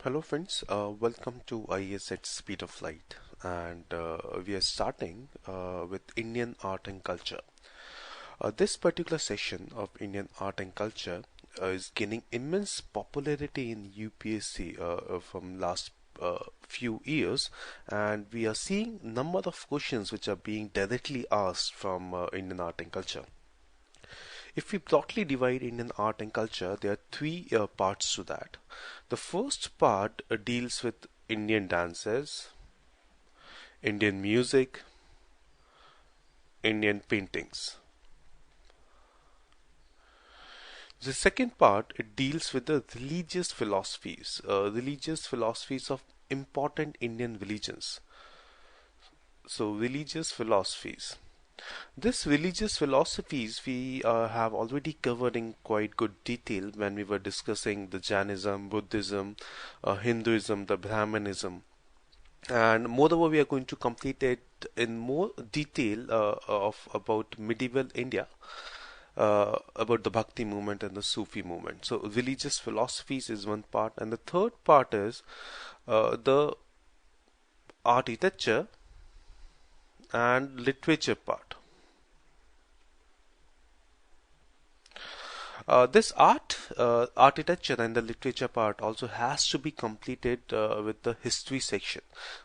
Hello friends, welcome to IAS at Speed of Light, and we are starting with Indian art and culture. This particular session of Indian art and culture is gaining immense popularity in UPSC from last few years, and we are seeing number of questions which are being directly asked from Indian art and culture. If we broadly divide Indian art and culture, there are three parts to that. The first part deals with Indian dances, Indian music, Indian paintings. The second part it deals with the religious philosophies of important Indian religions. So religious philosophies. This religious philosophies we have already covered in quite good detail when we were discussing the Jainism, Buddhism, Hinduism, the Brahmanism, and moreover we are going to complete it in more detail of about medieval India, about the Bhakti movement and the Sufi movement. So religious philosophies is one part, and the third part is the architecture and literature part. This architecture and the literature part also has to be completed with the history section.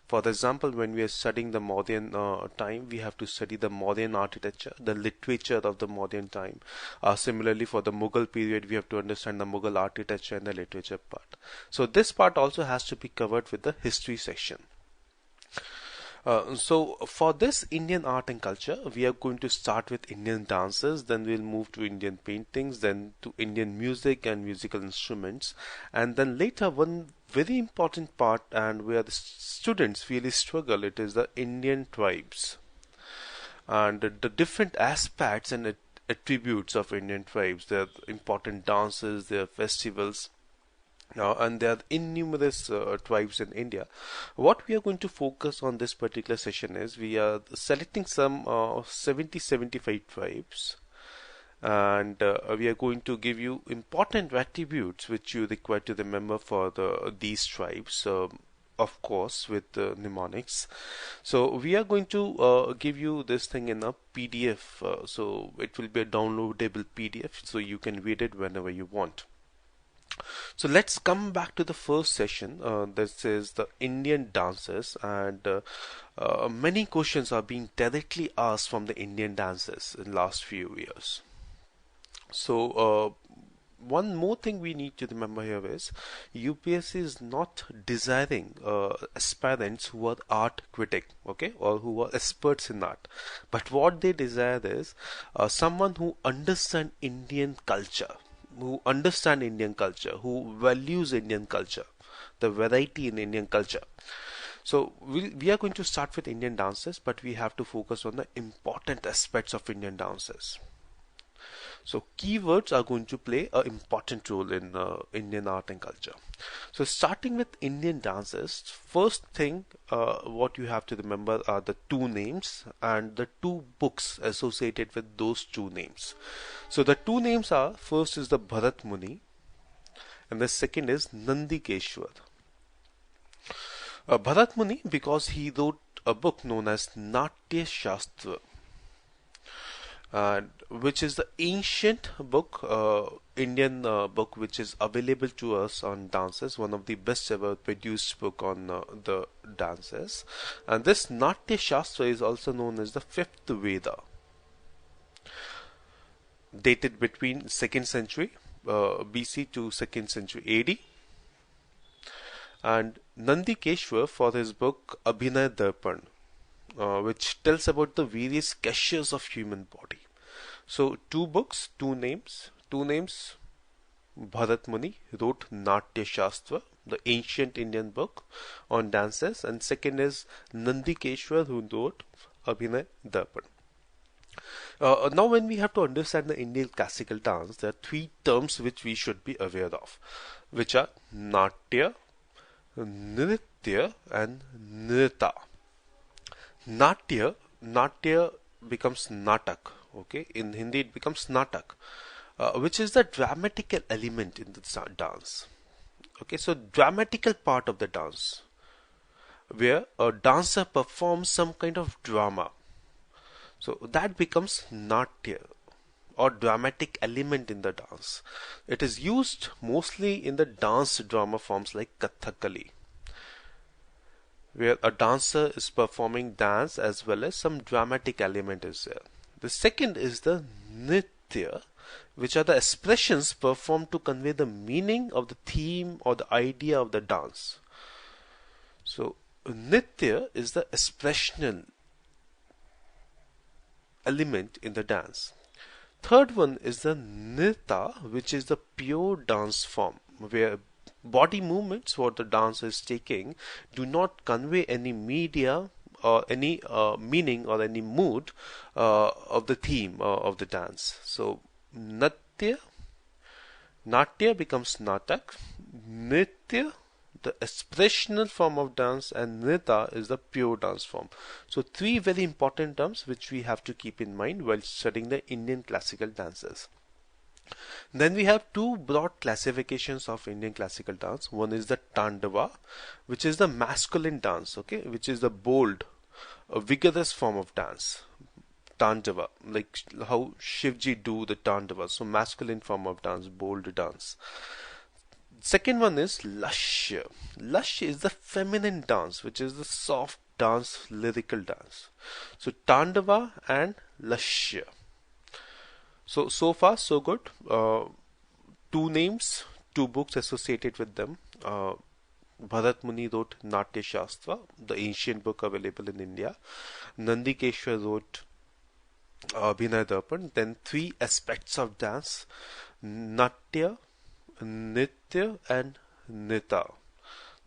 For example, when we are studying the modern time, we have to study the modern architecture, the literature of the modern time. Similarly, for the Mughal period, we have to understand the Mughal architecture and the literature part. So this part also has to be covered with the history section. So for this Indian art and culture, we are going to start with Indian dances, then we'll move to Indian paintings, then to Indian music and musical instruments, and then later one very important part and where the students really struggle, it is the Indian tribes and the different aspects and attributes of Indian tribes, their important dances, their festivals. And there are innumerous tribes in India. What we are going to focus on this particular session is we are selecting some 75 tribes, and we are going to give you important attributes which you require to remember for these tribes. Of course, with mnemonics. So we are going to give you this thing in a PDF. So it will be a downloadable PDF, so you can read it whenever you want. So let's come back to the first session. This is the Indian dances, and many questions are being directly asked from the Indian dances in last few years. So one more thing we need to remember here is UPSC is not desiring aspirants who are art critic, okay, or who are experts in art, but what they desire is someone who understands Indian culture, who understand Indian culture, who values Indian culture, the variety in Indian culture. So we are going to start with Indian dances, but we have to focus on the important aspects of Indian dances. So keywords are going to play an important role in Indian art and culture. So starting with Indian dances, first thing what you have to remember are the two names and the two books associated with those two names. So the two names are, first is the Bharat Muni and the second is Nandikeshwar. Bharat Muni because he wrote a book known as Natya Shastra, which is the ancient book, Indian book, which is available to us on dances, one of the best ever produced book on the dances. And this Natya Shastra is also known as the fifth Veda, dated between 2nd century BC to 2nd century AD. And Nandikeshwar for his book Abhinay Darpan, which tells about the various gestures of human body. So two books, two names. Bharat Muni wrote Natya Shastra, the ancient Indian book on dances, and second is Nandikeshwar who wrote Abhinay Darpan. Now when we have to understand the Indian classical dance, there are three terms which we should be aware of, which are Natya, Nritya and Nrita. Natya becomes Natak, okay? In Hindi it becomes Natak, which is the dramatical element in the dance. Okay, so dramatical part of the dance, where a dancer performs some kind of drama. So that becomes natya, or dramatic element in the dance. It is used mostly in the dance drama forms like Kathakali, where a dancer is performing dance as well as some dramatic element is there. The second is the nritya, which are the expressions performed to convey the meaning of the theme or the idea of the dance. So nritya is the expressional element in the dance. Third one is the nrita, which is the pure dance form, where body movements what the dancer is taking do not convey any media or any meaning or any mood of the theme of the dance. So natya becomes natak, nritya the expressional form of dance, and nrita is the pure dance form. So three very important terms which we have to keep in mind while studying the Indian classical dances. Then we have two broad classifications of Indian classical dance. One is the Tandava, which is the masculine dance, okay, which is the bold, vigorous form of dance. Tandava, like how Shivji do the Tandava, so masculine form of dance, bold dance. Second one is Lashya. Lashya is the feminine dance, which is the soft dance, lyrical dance. So Tandava and Lashya. So far so good. Two names, two books associated with them. Bharat Muni wrote Natya Shastra, the ancient book available in India. Nandikeshwar wrote Abhinay Darpan. Then three aspects of dance: Natya, Nitya and Nita.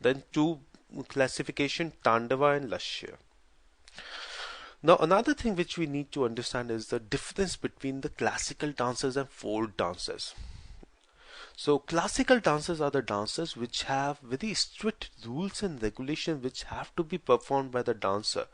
Then two classification, Tandava and Lashya. Now another thing which we need to understand is the difference between the classical dances and folk dances. So classical dances are the dances which have very strict rules and regulations which have to be performed by the dancer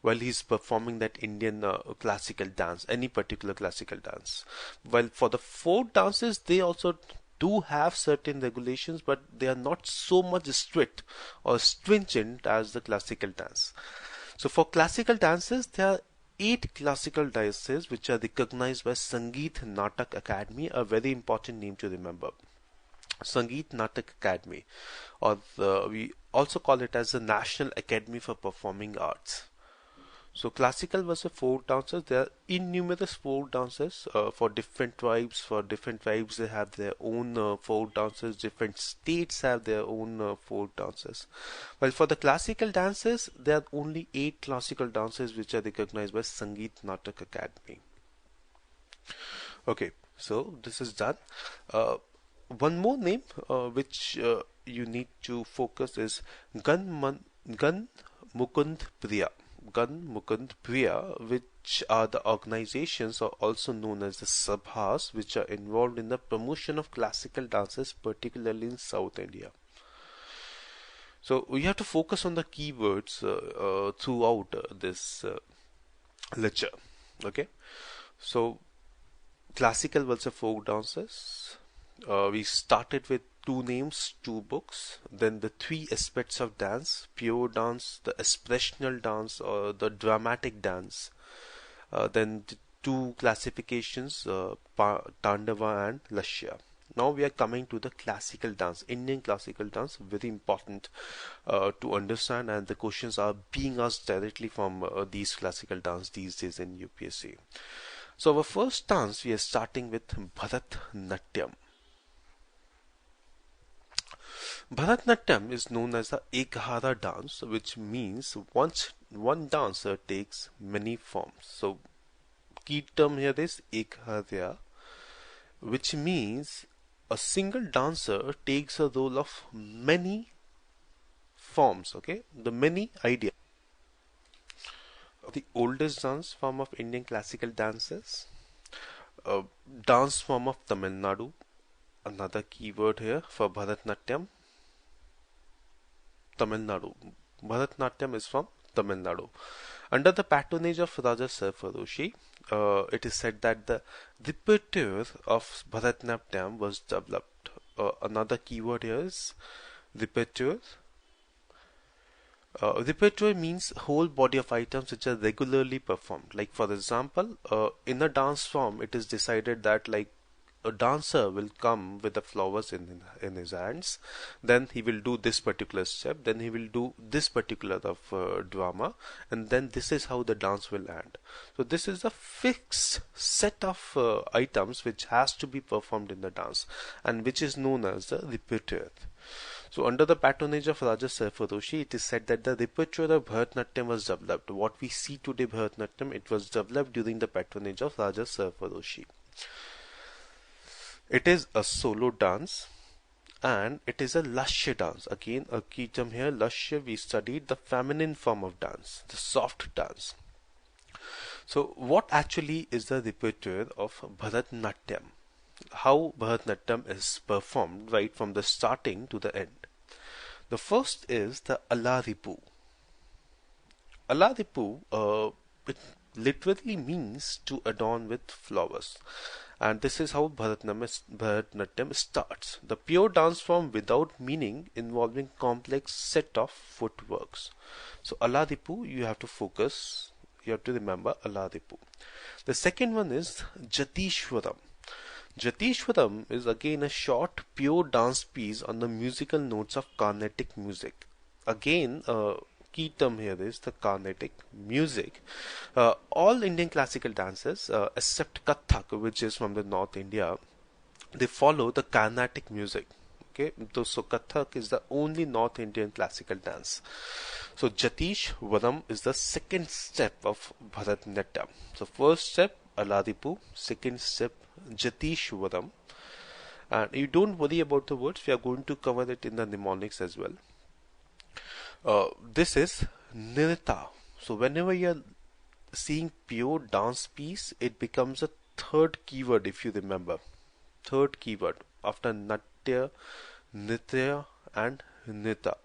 while he's performing that Indian classical dance, any particular classical dance. While for the folk dances, they also do have certain regulations, but they are not so much strict or stringent as the classical dance. So for classical dances, there are 8 classical dances which are recognized by Sangeet Natak Academy, a very important name to remember. Sangeet Natak Academy, or we also call it as the National Academy for Performing Arts. So classical versus folk dances, there are innumerable folk dances for different tribes. For different tribes, they have their own folk dances. Different states have their own folk dances. While for the classical dances, there are only 8 classical dances which are recognized by Sangeet Natak Academy. Okay, so this is done. One more name which you need to focus is Gan Mukund Priya. Gan Mukund Priya, which are the organizations are also known as the Sabhas, which are involved in the promotion of classical dances, particularly in South India. So we have to focus on the keywords throughout this lecture. Okay, so classical versus folk dances. We started with 2 names, 2 books, then the 3 aspects of dance: pure dance, the expressional dance, or the dramatic dance. Then the 2 classifications, Tandava and Lashya. Now we are coming to the classical dance, Indian classical dance, very important to understand, and the questions are being asked directly from these classical dance these days in UPSC. So our first dance, we are starting with Bharatanatyam. Bharatanatyam is known as the Ekahara dance, which means one dancer takes many forms. So key term here is Ekahara, which means a single dancer takes a role of many forms, okay, the many ideas. The oldest dance form of Indian classical dances, dance form of Tamil Nadu, another keyword here for Bharatanatyam. Tamil Nadu. Bharatanatyam is from Tamil Nadu. Under the patronage of Raja Sarfaroshi, it is said that the repertoire of Bharatanatyam was developed another keyword here is repertoire. Repertoire means whole body of items which are regularly performed. Like for example, in a dance form, it is decided that like a dancer will come with the flowers in his hands, then he will do this particular step, then he will do this particular drama, and then this is how the dance will end. So this is a fixed set of items which has to be performed in the dance, and which is known as the repertoire. So under the patronage of Raja Sarfaroshi, it is said that the repertoire of Bharatanatyam was developed. What we see today, Bharatanatyam, it was developed during the patronage of Raja Sarfaroshi. It is a solo dance and it is a Lashya dance. Again, a key term here, Lashya, we studied the feminine form of dance, the soft dance. So what actually is the repertoire of Bharatanatyam? How Bharatanatyam is performed right from the starting to the end. The first is the Alaripu. Alaripu, it literally means to adorn with flowers. And this is how Bharatanatyam starts. The pure dance form without meaning involving complex set of footworks. So Alaripu, you have to focus, you have to remember Alaripu. The second one is Jatishwaram. Jatishwaram is again a short pure dance piece on the musical notes of Carnatic music. Again, key term here is the Carnatic music. All Indian classical dances except Kathak, which is from the North India, they follow the Carnatic music. Okay, so Kathak is the only North Indian classical dance. So Jatishwaram is the second step of Bharatanatyam. So first step Alaripu, second step Jatishwaram, and you don't worry about the words, we are going to cover it in the mnemonics as well. This is Nirta. So whenever you are seeing pure dance piece, it becomes a third keyword if you remember. Third keyword after Natya, Nitya and Nirta.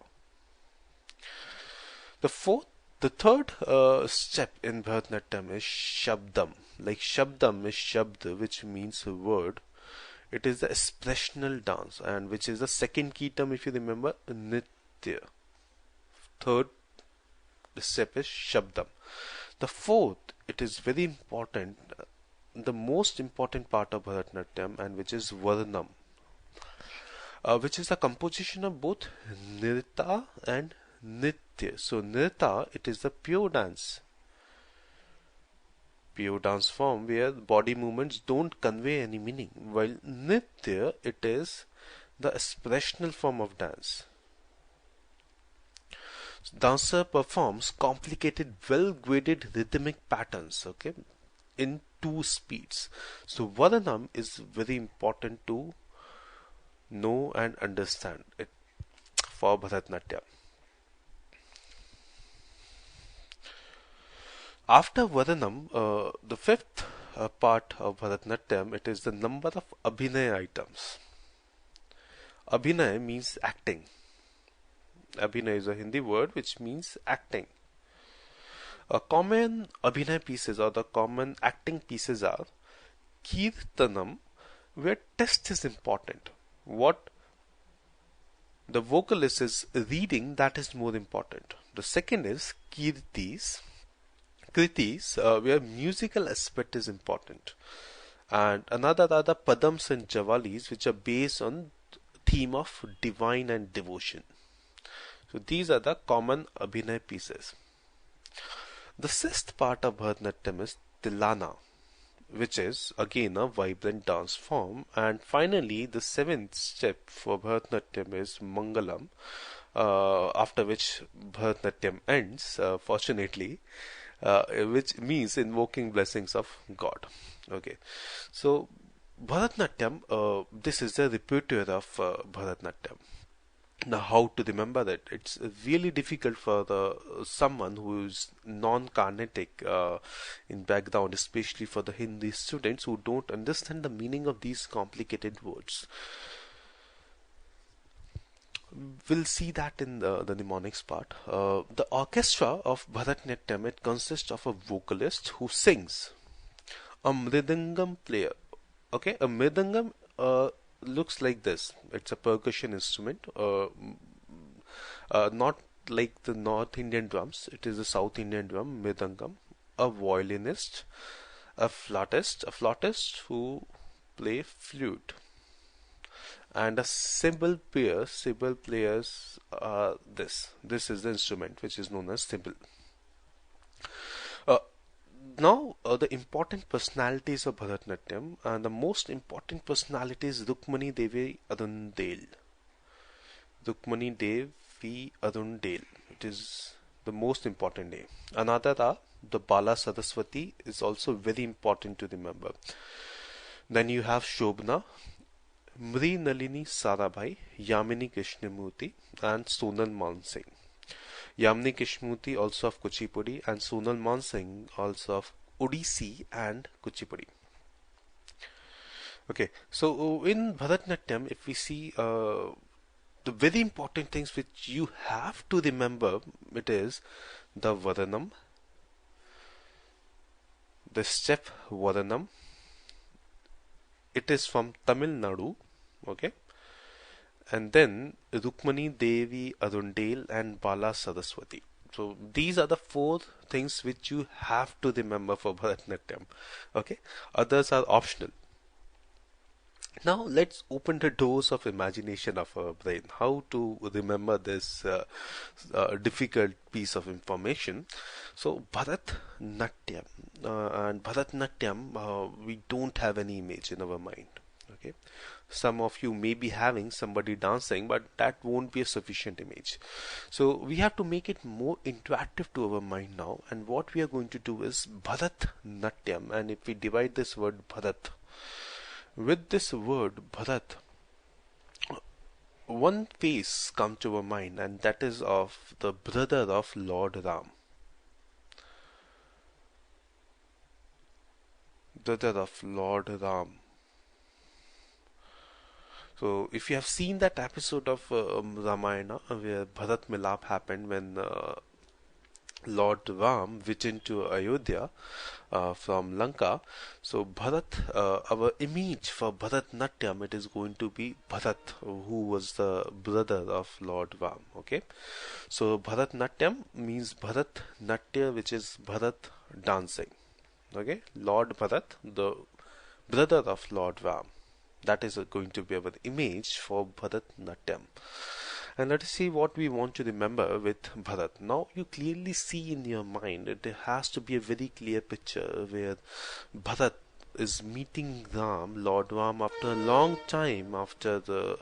The third step in Bharatanatyam is Shabdam. Like Shabdam is Shabd, which means a word. It is the expressional dance, and which is the second key term if you remember, Nitya. Third step is Shabdam. The fourth, it is very important, the most important part of Bharatanatyam, and which is Varnam, which is the composition of both Nirta and Nitya. So Nirta, it is the pure dance form where body movements don't convey any meaning, while Nitya, it is the expressional form of dance. So dancer performs complicated, well-graded rhythmic patterns, okay, in two speeds. So Varanam is very important to know and understand it for Bharatanatyam. After Varanam, the fifth part of Bharatanatyam, it is the number of Abhinaya items. Abhinaya means acting. Abhinaya is a Hindi word which means acting. Common Abhinaya pieces or the common acting pieces are Kirtanam, where test is important. What the vocalist is reading, that is more important. The second is Kritis, where musical aspect is important. And another are the Padams and Javalis, which are based on theme of divine and devotion. So these are the common Abhinaya pieces. The sixth part of Bharatanatyam is Tilana, which is again a vibrant dance form. And finally, the seventh step for Bharatanatyam is Mangalam, after which Bharatanatyam ends, fortunately, which means invoking blessings of God. Okay, so Bharatanatyam, this is the repertoire of Bharatanatyam. Now, how to remember that? It's really difficult for someone who is non-Carnatic in background, especially for the Hindi students who don't understand the meaning of these complicated words. We'll see that in the mnemonics part. The orchestra of Bharatanatyam, it consists of a vocalist who sings, a mridangam player. Okay, a mridangam looks like this. It's a percussion instrument, not like the North Indian drums. It is a South Indian drum, mridangam, a violinist, a flautist who play flute, and a cymbal player. Cymbal players are this. This is the instrument which is known as cymbal. Uh, Now, the important personalities of Bharatanatyam, and the most important personality is Rukmani Devi Arundel. Rukmani Devi Arundel. It is the most important name. Another are the Bala Saraswati is also very important to remember. Then you have Shobna, Mri Nalini Sarabhai, Yamini Krishnamurti, and Sonal Mansingh. Yamini Krishnamurti also of Kuchipudi, and Sonal Mansingh also of Odissi and Kuchipudi. Okay, so in Bharatanatyam, if we see the very important things which you have to remember, it is the Varanam, the step Varanam. It is from Tamil Nadu, okay, and then Rukmani Devi Arundel and Bala Saraswati. So these are the 4 things which you have to remember for Bharatanatyam. Okay, others are optional. Now let's open the doors of imagination of our brain. How to remember this difficult piece of information? So Bharatanatyam and Bharatanatyam, we don't have any image in our mind. Okay, some of you may be having somebody dancing, but that won't be a sufficient image. So we have to make it more interactive to our mind now. And what we are going to do is Bharatanatyam, and if we divide this word Bharat with this word Bharat, one face comes to our mind, and that is of the brother of Lord Ram. Brother of Lord Ram. So if you have seen that episode of Ramayana where Bharat Milap happened when Lord Ram returned to Ayodhya from Lanka, so Bharat, our image for Bharatanatyam, it is going to be Bharat, who was the brother of Lord Ram. Okay, so Bharatanatyam means Bharat Natya, which is Bharat dancing. Okay, Lord Bharat, the brother of Lord Ram. That is going to be our image for Bharatanatyam. And let us see what we want to remember with Bharat. Now you clearly see in your mind that there has to be a very clear picture where Bharat is meeting Ram, Lord Ram, after a long time, after the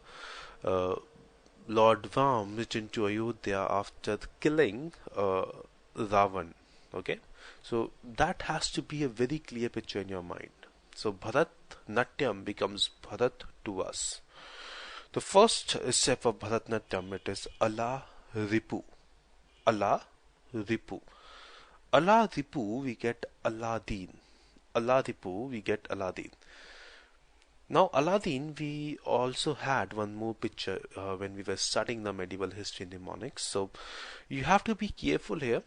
Lord Ram returned to Ayodhya after killing Ravan. Okay, so that has to be a very clear picture in your mind. So Bharatanatyam becomes Bharat to us. The first step of Bharatanatyam, it is Ala Ripu. Ala Ripu. Ala Ripu, we get Aladdin. Ala Ripu, we get Aladdin. Now Aladdin, we also had one more picture when we were studying the medieval history mnemonics. So you have to be careful here.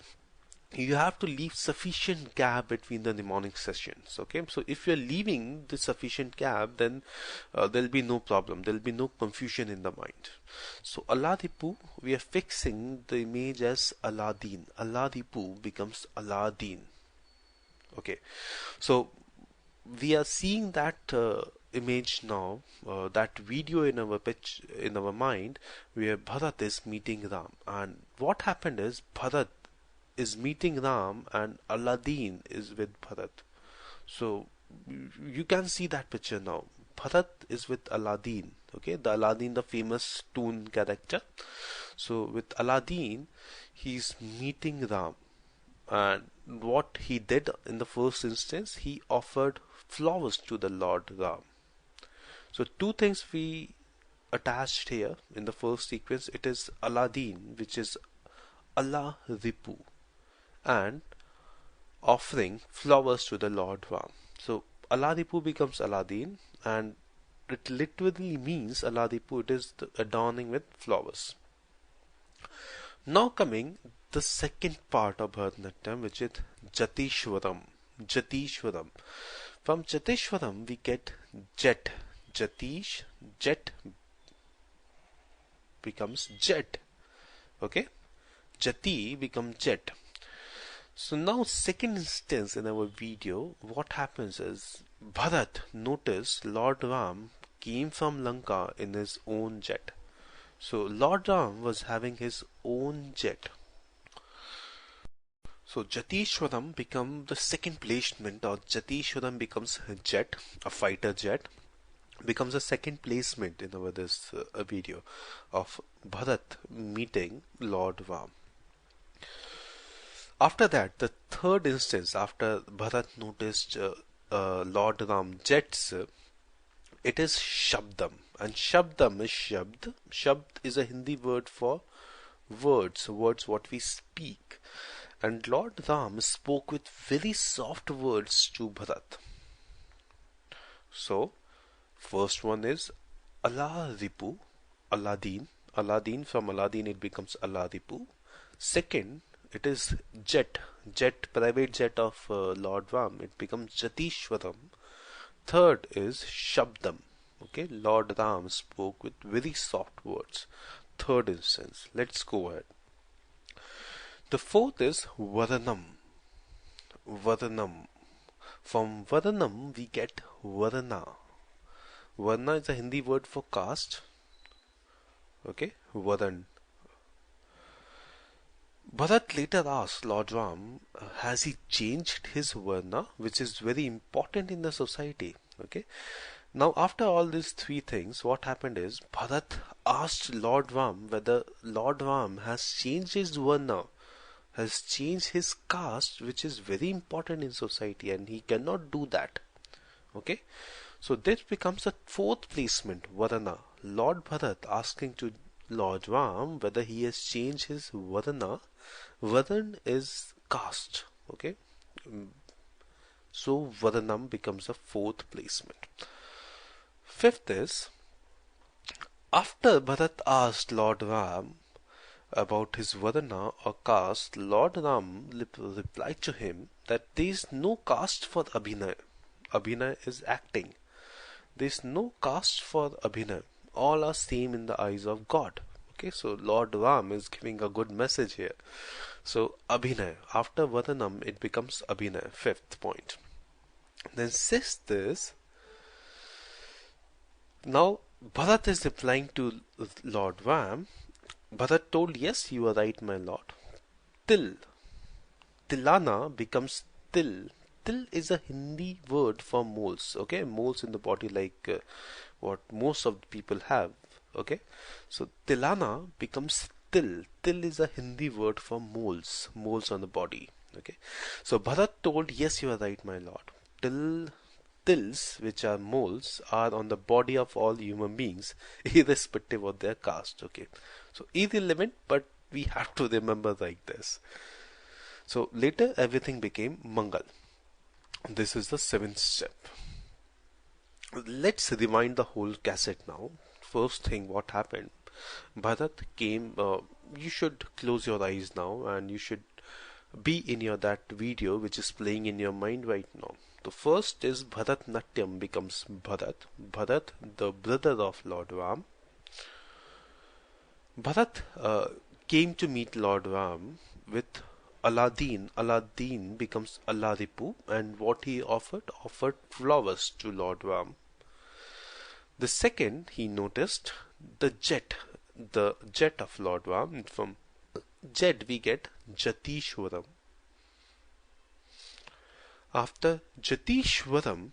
You have to leave sufficient gap between the mnemonic sessions. Okay, so if you're leaving the sufficient gap, then there'll be no problem, there'll be no confusion in the mind. So Aladipu, we are fixing the image as Aladdin. Aladipu becomes Aladdin. Okay, so we are seeing that image now, that video in our mind, where Bharat is meeting Ram, and what happened is Bharat is meeting Ram and Aladdin is with Bharat. So you can see that picture now. Bharat is with Aladdin. Okay, the Aladdin, the famous toon character. So with Aladdin, he's meeting Ram, and what he did in the first instance, he offered flowers to the Lord Ram. So two things we attached here in the first sequence. It is Aladdin, which is Allah Ripu, and offering flowers to the Lord Ram. So Aladipu becomes Aladdin, and it literally means Aladipu, it is the adorning with flowers. Now coming the second part of Bharatanatyam, which is Jatishwaram. Jatishwaram. From Jatishwaram we get Jet. Jatish, Jet becomes Jet. Okay, Jati becomes Jet. So now second instance in our video, what happens is Bharat noticed Lord Ram came from Lanka in his own jet. So Lord Ram was having his own jet. So Jatishwaram become the second placement, or Jatishwaram becomes a jet, a fighter jet, becomes a second placement in our this video of Bharat meeting Lord Ram. After that, the third instance, after Bharat noticed Lord Ram jets, it is Shabdam. And Shabdam is Shabd. Shabd is a Hindi word for words, words what we speak. And Lord Ram spoke with very soft words to Bharat. So, first one is Allah Ripu, Aladdin. Aladdin, from Aladdin it becomes Allah Ripu. Second, it is jet, private jet of Lord Ram. It becomes Jatishwaram. Third is Shabdam. Okay, Lord Ram spoke with very soft words. Third instance. Let's go ahead. The fourth is Varanam. Varanam. From Varanam we get Varna. Varna is a Hindi word for caste. Okay, Varan. Bharat later asked Lord Ram, has he changed his Varna, which is very important in the society. Okay. Now after all these three things, what happened is Bharat asked Lord Ram whether Lord Ram has changed his Varna, has changed his caste, which is very important in society, and he cannot do that. Okay. So this becomes a fourth placement, Varna. Lord Bharat asking to Lord Ram whether he has changed his Varna. Varan is caste. Okay. So Varanam becomes a fourth placement. Fifth is, after Bharat asked Lord Ram about his Varna or caste, Lord Ram replied to him that there is no caste for Abhinay. Abhinay is acting. There is no caste for Abhinay. All are same in the eyes of God. Okay, so Lord Ram is giving a good message here. So Abhinay, after Varanam, it becomes Abhinay, fifth point. Then sixth is, now Bharat is replying to Lord Ram. Bharat told, yes, you are right, my lord. Til. Tilana becomes Til. Til is a Hindi word for moles. Okay, moles in the body, like what most of the people have. Okay, so Tilana becomes Til. Til is a Hindi word for moles, moles on the body. Okay, so Bharat told, yes, you are right, my lord. Tils, which are moles, are on the body of all human beings, irrespective of their caste. Okay, so irrelevant, but we have to remember like this. So later everything became Mangal. This is the seventh step. Let's rewind the whole cassette now. First thing, what happened? Bharat came. You should close your eyes now, and you should be in that video which is playing in your mind right now. The first is Bharatanatyam becomes Bharat. Bharat, the brother of Lord Ram. Bharat came to meet Lord Ram with Aladdin. Aladdin becomes Alaripu, and what he offered flowers to Lord Ram. The second, he noticed the jet of Lord Ram. And from jet we get Jatishwaram. After Jatishwaram,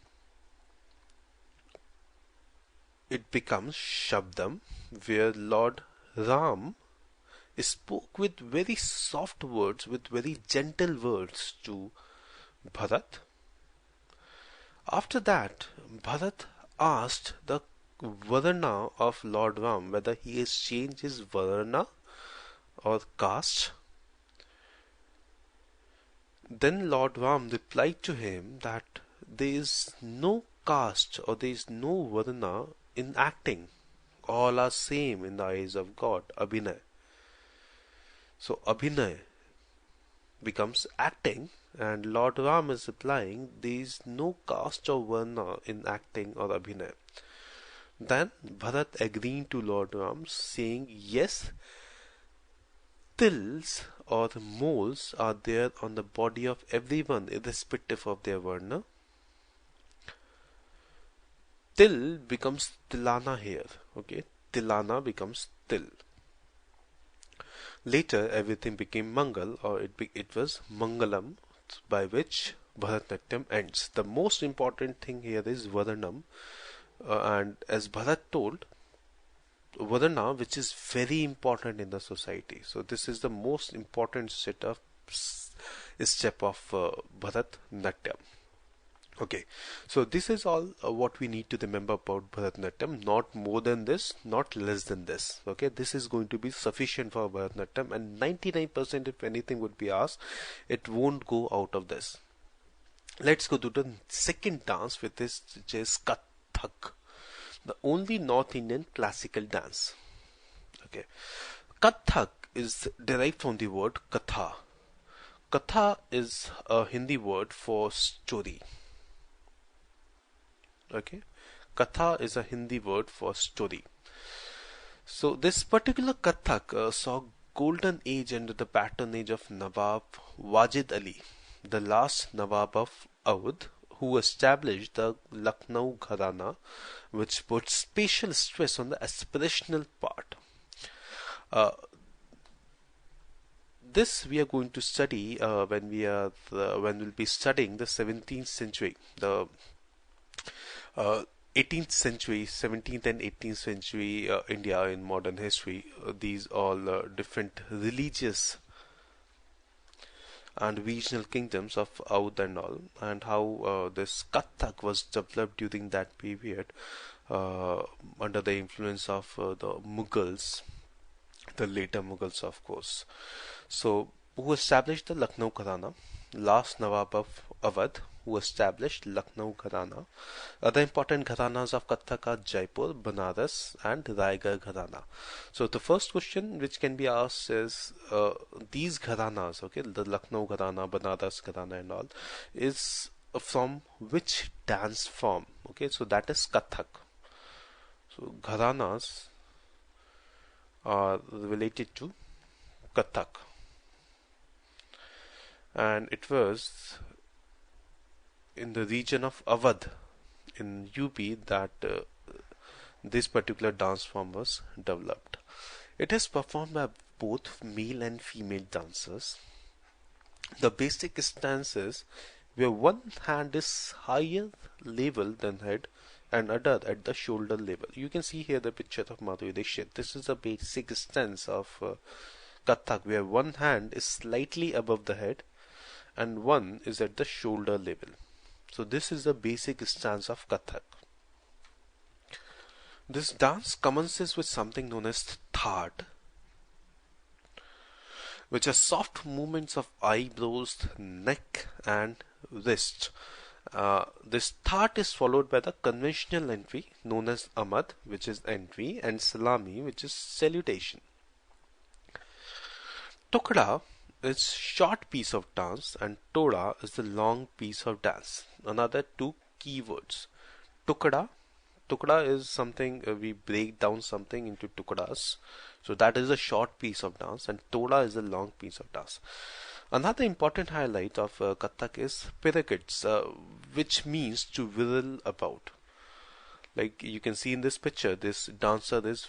it becomes Shabdam, where Lord Ram spoke with very soft words, with very gentle words to Bharat. After that, Bharat asked the Varna of Lord Ram whether he has changed his Varna or caste. Then Lord Ram replied to him that there is no caste or there is no Varna in acting. All are same in the eyes of God, Abhinay. So Abhinay becomes acting, and Lord Ram is replying there is no caste or Varna in acting or Abhinay. Then Bharat agreeing to Lord Ram, saying yes, tills or moles are there on the body of everyone irrespective of their varna. Till becomes tilana here. Okay, tilana becomes till. Later, everything became Mangal, or it was Mangalam, by which Bharatanatyam ends. The most important thing here is Varanam, and as Bharat told, Varana, which is very important in the society. So this is the most important step of Bharatanatyam. Okay, so this is all what we need to remember about Bharatanatyam. Not more than this, not less than this. Okay, this is going to be sufficient for Bharatanatyam, and 99% if anything would be asked, it won't go out of this. Let's go to the second dance, which is Kathak, the only North Indian classical dance. Okay, Kathak is derived from the word Katha. Katha is a Hindi word for story. Okay, Katha is a Hindi word for story. So this particular Kathak saw golden age under the patronage of Nawab Wajid Ali, the last Nawab of Awadh, who established the Lucknow Gharana, which put special stress on the aspirational part. This we are going to study when we'll be studying the 17th century, the 18th century, 17th and 18th century India in modern history. These all different religious and regional kingdoms of Awadh and all, and how this Kathak was developed during that period under the influence of the Mughals, the later Mughals, of course. So, who established the Lucknow Gharana? Last Nawab of Awadh, who established Lucknow Gharana. Other important Gharanas of Kathak are Jaipur, Banaras and Raigarh Gharana. So the first question which can be asked is these Gharanas, okay, the Lucknow Gharana, Banaras Gharana and all, is from which dance form? Okay, so that is Kathak. So Gharanas are related to Kathak, and it was in the region of Awadh in UP that this particular dance form was developed. It is performed by both male and female dancers. The basic stance is where one hand is higher level than head and other at the shoulder level. You can see here the picture of Madhuri Dixit. This is the basic stance of Kathak, where one hand is slightly above the head and one is at the shoulder level. So this is the basic stance of Kathak. This dance commences with something known as thad, which are soft movements of eyebrows, neck and wrist. This thad is followed by the conventional entry known as Amad, which is entry, and Salami, which is salutation. Tokda is short piece of dance and Toda is the long piece of dance. Another two keywords. Tukda is something we break down something into tukdas. So that is a short piece of dance, and Toda is a long piece of dance. Another important highlight of Kathak is pyramids, which means to whirl about. Like you can see in this picture, this dancer is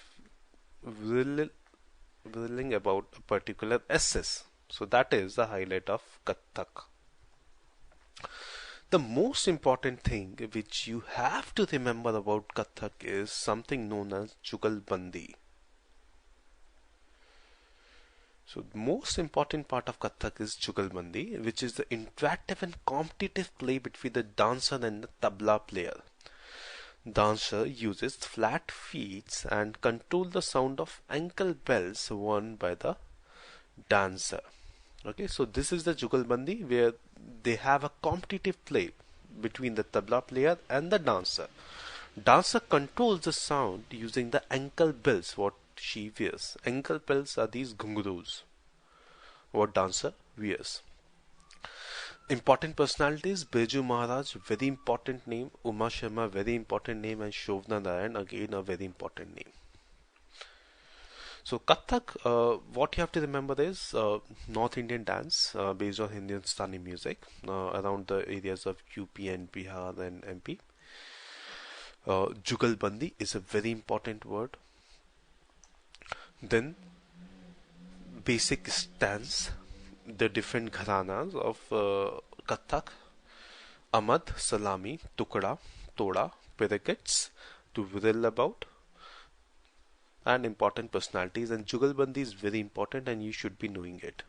whirling about a particular SS. So that is the highlight of Kathak. The most important thing which you have to remember about Kathak is something known as Jugalbandi. So the most important part of Kathak is Jugalbandi, which is the interactive and competitive play between the dancer and the tabla player. Dancer uses flat feet and control the sound of ankle bells worn by the dancer. Okay, so this is the Jugalbandi, where they have a competitive play between the tabla player and the dancer. Dancer controls the sound using the ankle bells what she wears. Ankle bells are these ghungroos what dancer wears. Important personalities: Birju Maharaj, very important name; Uma Sharma, very important name; and Shobna Nayan, again a very important name. So Kathak, what you have to remember is North Indian dance based on Hindustani music around the areas of UP and Bihar and MP. Jugalbandi is a very important word. Then basic stance, the different gharanas of Kathak: Amad, Salami, Tukda, Toda, Pirigits, to Whirl About, and important personalities. And Jugalbandi is very important and you should be knowing it.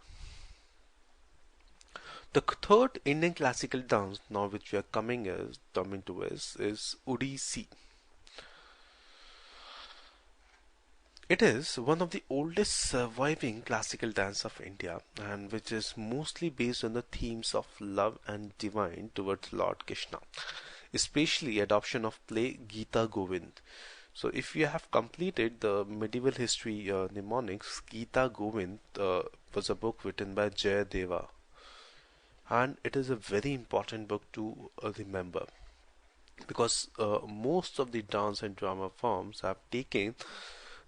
The third Indian classical dance now which we are coming to is Odissi. It is one of the oldest surviving classical dance of India, and which is mostly based on the themes of love and divine towards Lord Krishna, especially adoption of play Gita Govind. So if you have completed the medieval history mnemonics, Gita Govind was a book written by Jayadeva, and it is a very important book to remember, because most of the dance and drama forms have taken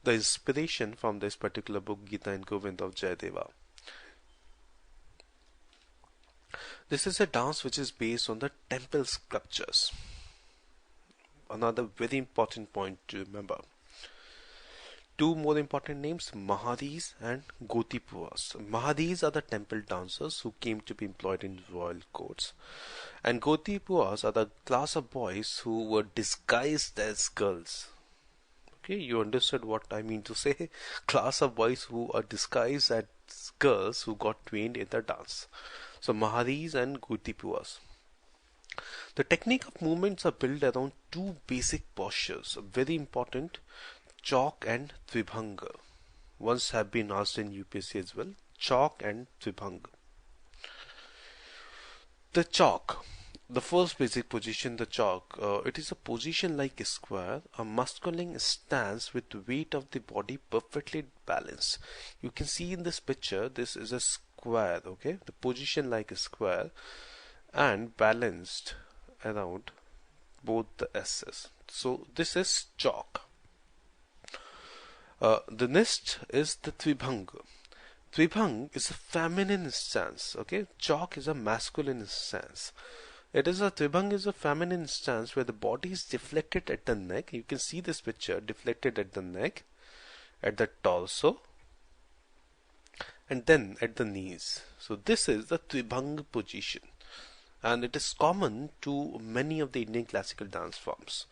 the inspiration from this particular book, Gita and Govind of Jayadeva. This is a dance which is based on the temple sculptures. Another very important point to remember. Two more important names, Mahadis and Gotipuas. Mahadis are the temple dancers who came to be employed in royal courts, and Gotipuas are the class of boys who were disguised as girls. Okay, you understood what I mean to say? Class of boys who are disguised as girls who got trained in the dance. So Mahadis and Gotipuas. The technique of movements are built around two basic postures, very important: Chalk and Tvibhanga. Once have been asked in UPSC as well, Chalk and Tvibhanga. The chalk, the first basic position, the chalk, it is a position like a square, a masculine stance with weight of the body perfectly balanced. You can see in this picture, this is a square, okay, the position like a square and balanced around both the S's. So this is chalk. The next is the Tvibhanga. Tvibhang is a feminine stance, okay, chalk is a masculine stance. Tvibhang is a feminine stance where the body is deflected at the neck. You can see this picture, deflected at the neck, at the torso, and then at the knees. So this is the Tvibhang position, and it is common to many of the Indian classical dance forms.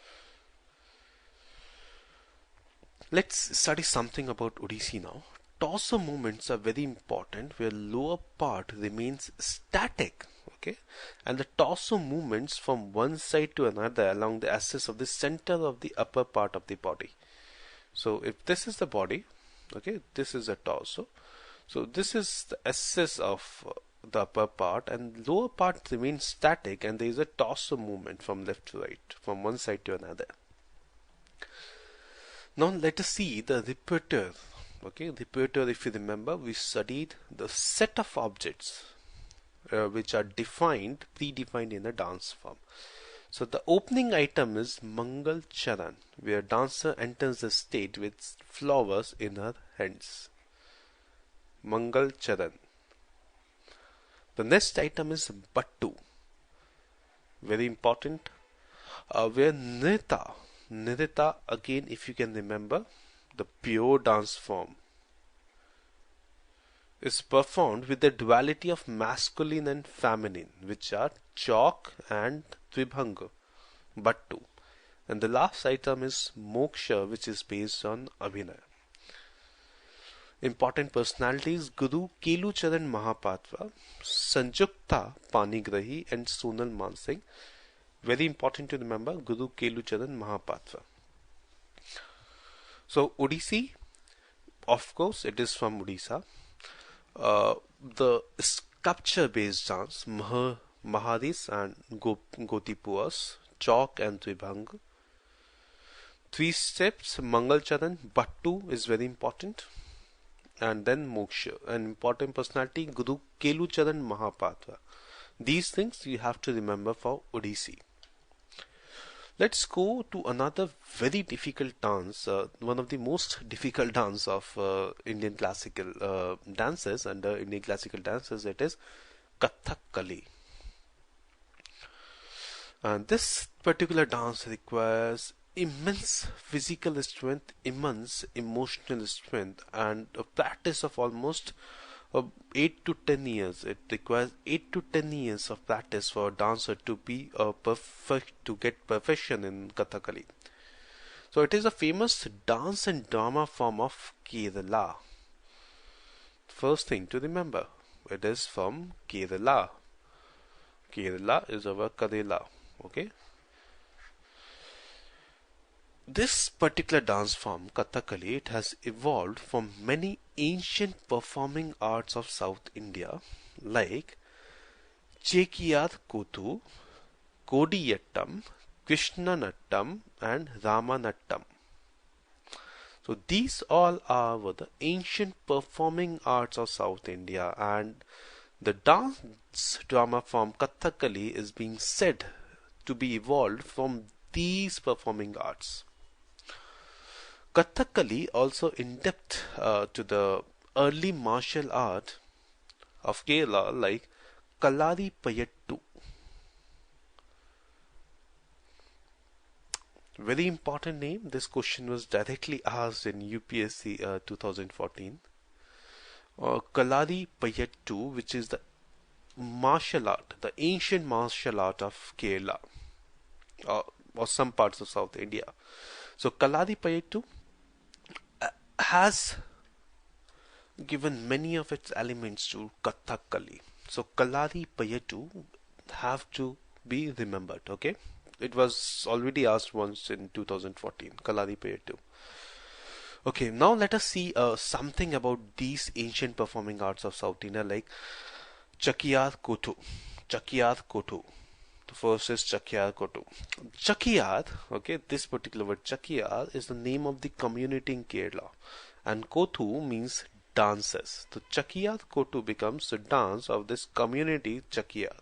Let's study something about Odissi now. Torso movements are very important, where lower part remains static, okay, and the torso movements from one side to another along the axis of the center of the upper part of the body. So if this is the body, okay, this is the torso. So this is the axis of the upper part, and lower part remains static, and there is a torso movement from left to right, from one side to another. Now let us see the repertoire. Okay, repertoire, if you remember, we studied the set of objects which are predefined in a dance form. So the opening item is Mangal Charan, where dancer enters the stage with flowers in her hands. Mangal Charan. The next item is Battu, very important, where Nrita, again, if you can remember, the pure dance form, is performed with the duality of masculine and feminine, which are Chalk and Tvibhanga, Battu. And the last item is Moksha, which is based on Abhinaya. Important personalities: Guru Kelucharan Mahapatra, Sanjukta Panigrahi, and Sonal Mansingh. Very important to remember, Guru Kelucharan Mahapatra. So Odissi, of course, it is from Odisha. The sculpture-based dance, Mahadis and Gotipuas, Chalk and Tvibhanga. 3 steps, Mangal Charan, Battu is very important. And then Moksha. An important personality, Guru Kelucharan Mahapatra. These things you have to remember for Odissi. Let's go to another very difficult dance, one of the most difficult dance of Indian classical dances. Under Indian classical dances, it is Kathakali. And this particular dance requires immense physical strength, immense emotional strength, and a practice of almost 8 to 10 years. It requires 8 to 10 years of practice for a dancer to be to get perfection in Kathakali. So it is a famous dance and drama form of Kerala. First thing to remember, it is from Kerala. Kerala is our Kerala. Okay. This particular dance form, Kathakali, it has evolved from many ancient performing arts of South India like Chekiyar Kothu, Kodiyattam, Krishnanattam and Ramanattam. So these all are the ancient performing arts of South India, and the dance drama form Kathakali is being said to be evolved from these performing arts. Kathakali also in depth to the early martial art of Kerala like Kalari Payattu. Very important name. This question was directly asked in UPSC 2014. Kalari Payattu, which is the martial art, the ancient martial art of Kerala or some parts of South India. So Kalari Payattu has given many of its elements to Kathakali. So Kalari Payattu have to be remembered. Okay, it was already asked once in 2014. Kalari Payattu. Okay, now let us see something about these ancient performing arts of South India like Chakiyar Kothu. Chakiyar Kothu. The first is Chakiyar Kothu. Chakiyar, okay, this particular word Chakiyar is the name of the community in Kerala, and Kothu means dances. So Chakiyar Kothu becomes the dance of this community Chakiyar.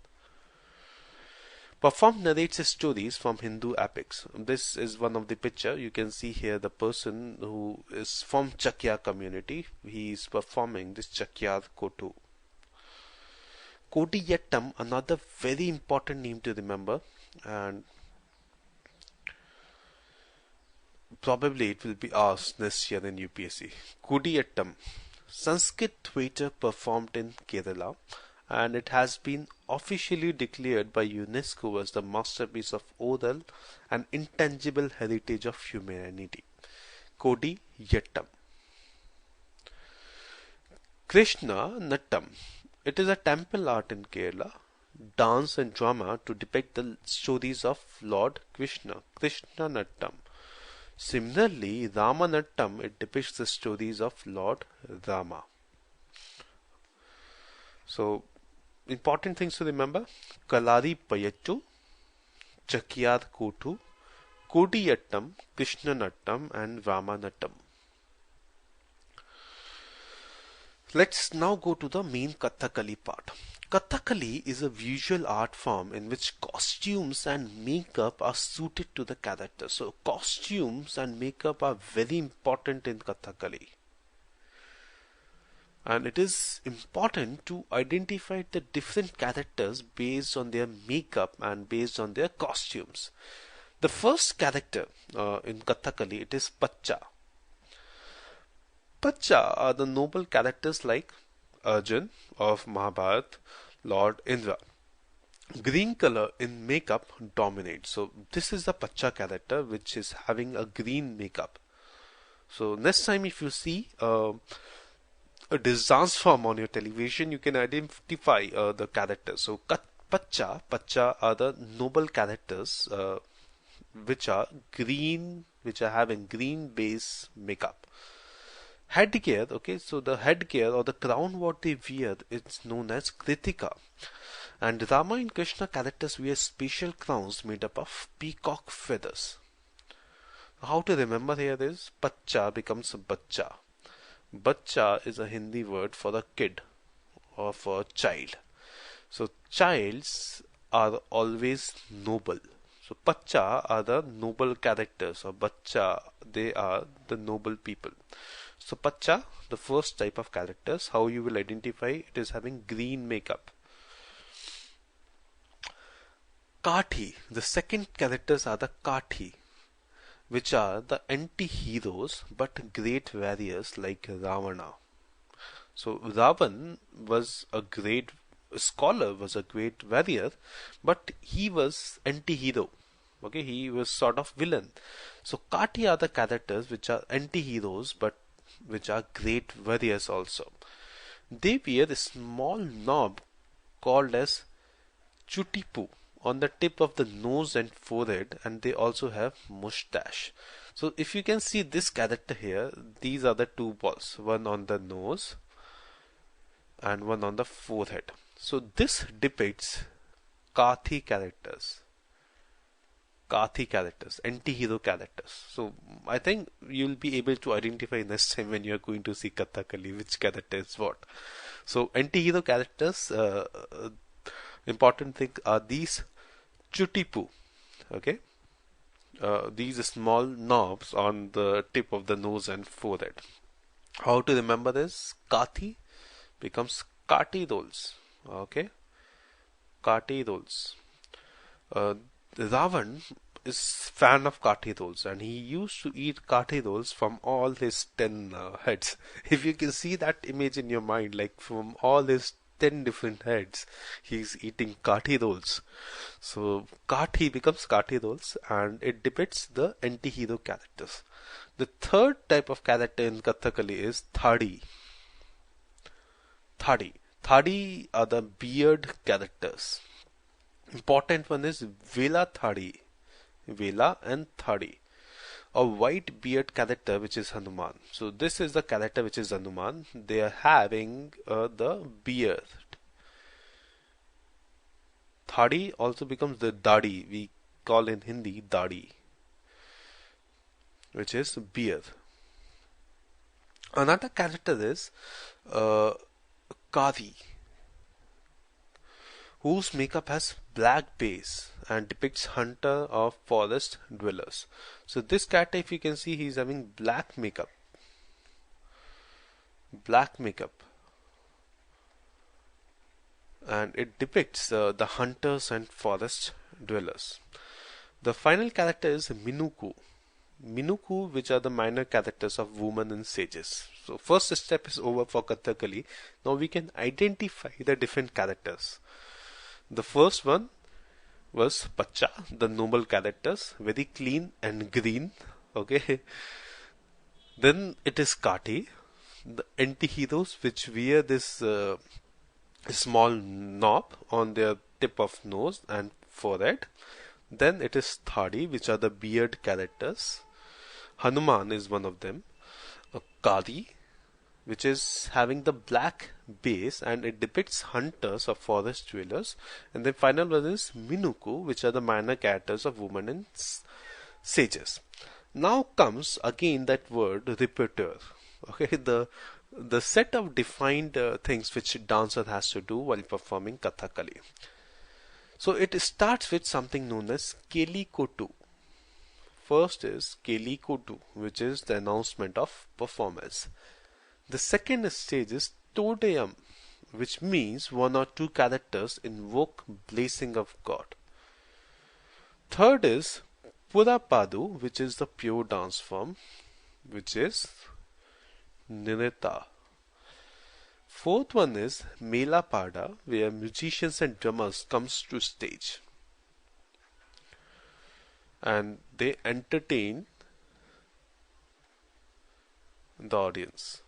Performed narrates stories from Hindu epics. This is one of the picture. You can see here the person who is from Chakiyar community. He is performing this Chakiyar Kothu. Kodiyattam, another very important name to remember, and probably it will be asked this year in UPSC. Kodiyattam, Sanskrit theatre performed in Kerala, and it has been officially declared by UNESCO as the masterpiece of oral and intangible heritage of humanity. Kodiyattam. Krishnanattam. It is a temple art in Kerala, dance and drama to depict the stories of Lord Krishna, Krishnanattam. Similarly, Ramanattam, it depicts the stories of Lord Rama. So, important things to remember: Kalari Payattu, Chakiyar Kothu, Kodiyattam, Krishnanattam and Ramanattam. Let's now go to the main Kathakali part. Kathakali is a visual art form in which costumes and makeup are suited to the character. So costumes and makeup are very important in Kathakali. And it is important to identify the different characters based on their makeup and based on their costumes. The first character in Kathakali, it is Pacha. Pacha are the noble characters like Arjun of Mahabharata, Lord Indra. Green color in makeup dominates. So this is the Pacha character which is having a green makeup. So next time if you see a dance form on your television, you can identify the characters. So Pacha are the noble characters which are green, which are having green base makeup. Headgear, okay, so the headgear or the crown what they wear is known as Kritika. And Rama and Krishna characters wear special crowns made up of peacock feathers. How to remember here is Pacha becomes Bacha. Bacha is a Hindi word for a kid or for a child. So childs are always noble. So Pacha are the noble characters, or Bacha, they are the noble people. So Pacha, the first type of characters, how you will identify it is having green makeup. Kathi, the second characters are the Kathi, which are the anti-heroes but great warriors like Ravana. So Ravan was a great scholar, was a great warrior, but he was anti-hero. Okay, he was sort of villain. So Kathi are the characters which are anti-heroes but which are great warriors also. They wear a small knob called as Chutipu on the tip of the nose and forehead, and they also have mustache. So if you can see this character here, these are the two balls, one on the nose and one on the forehead. So this depicts Kathi characters. Kathi characters, anti-hero characters. So I think you'll be able to identify next time when you're going to see Kathakali which character is what. So anti-hero characters, important thing are these Chutipu. Okay, these small knobs on the tip of the nose and forehead. How to remember this? Kathi becomes Kati rolls. Okay, Kati rolls. Ravan is fan of Kati rolls, and he used to eat Kati rolls from all his 10 heads. If you can see that image in your mind, like from all his 10 different heads, he's eating Kati rolls. So Kati becomes Kati rolls, and it depicts the anti-hero characters. The third type of character in Kathakali is Thadi. Thadi are the beard characters. Important one is Vela Thadi. Vela and Thadi. A white beard character which is Hanuman. So this is the character which is Hanuman. They are having the beard. Thadi also becomes the Dadi. We call in Hindi Dadi, which is beard. Another character is Kadi, whose makeup has black base and depicts hunter of forest dwellers. So this character, if you can see, he's having black makeup. And it depicts the hunters and forest dwellers. The final character is Minuku. Minuku, which are the minor characters of women and sages. So first step is over for Kathakali. Now we can identify the different characters. The first one was Pacha, the noble characters, very clean and green. Okay. Then it is Kati, the anti-heroes which wear this small knob on their tip of nose and forehead. Then it is Thadi, which are the beard characters. Hanuman is one of them. Kadi, which is having the black base and it depicts hunters of forest dwellers. And the final one is Minuku, which are the minor characters of women and sages. Now comes again that word repertoire. Okay, the set of defined things which a dancer has to do while performing Kathakali. So it starts with something known as Keli Kotu. First is Keli Kotu, which is the announcement of performance. The second stage is Todayam, which means one or two characters invoke blessing of God. Third is Purapadu, which is the pure dance form, which is Nirita. Fourth one is Mela Pada, where musicians and drummers comes to stage and they entertain the audience.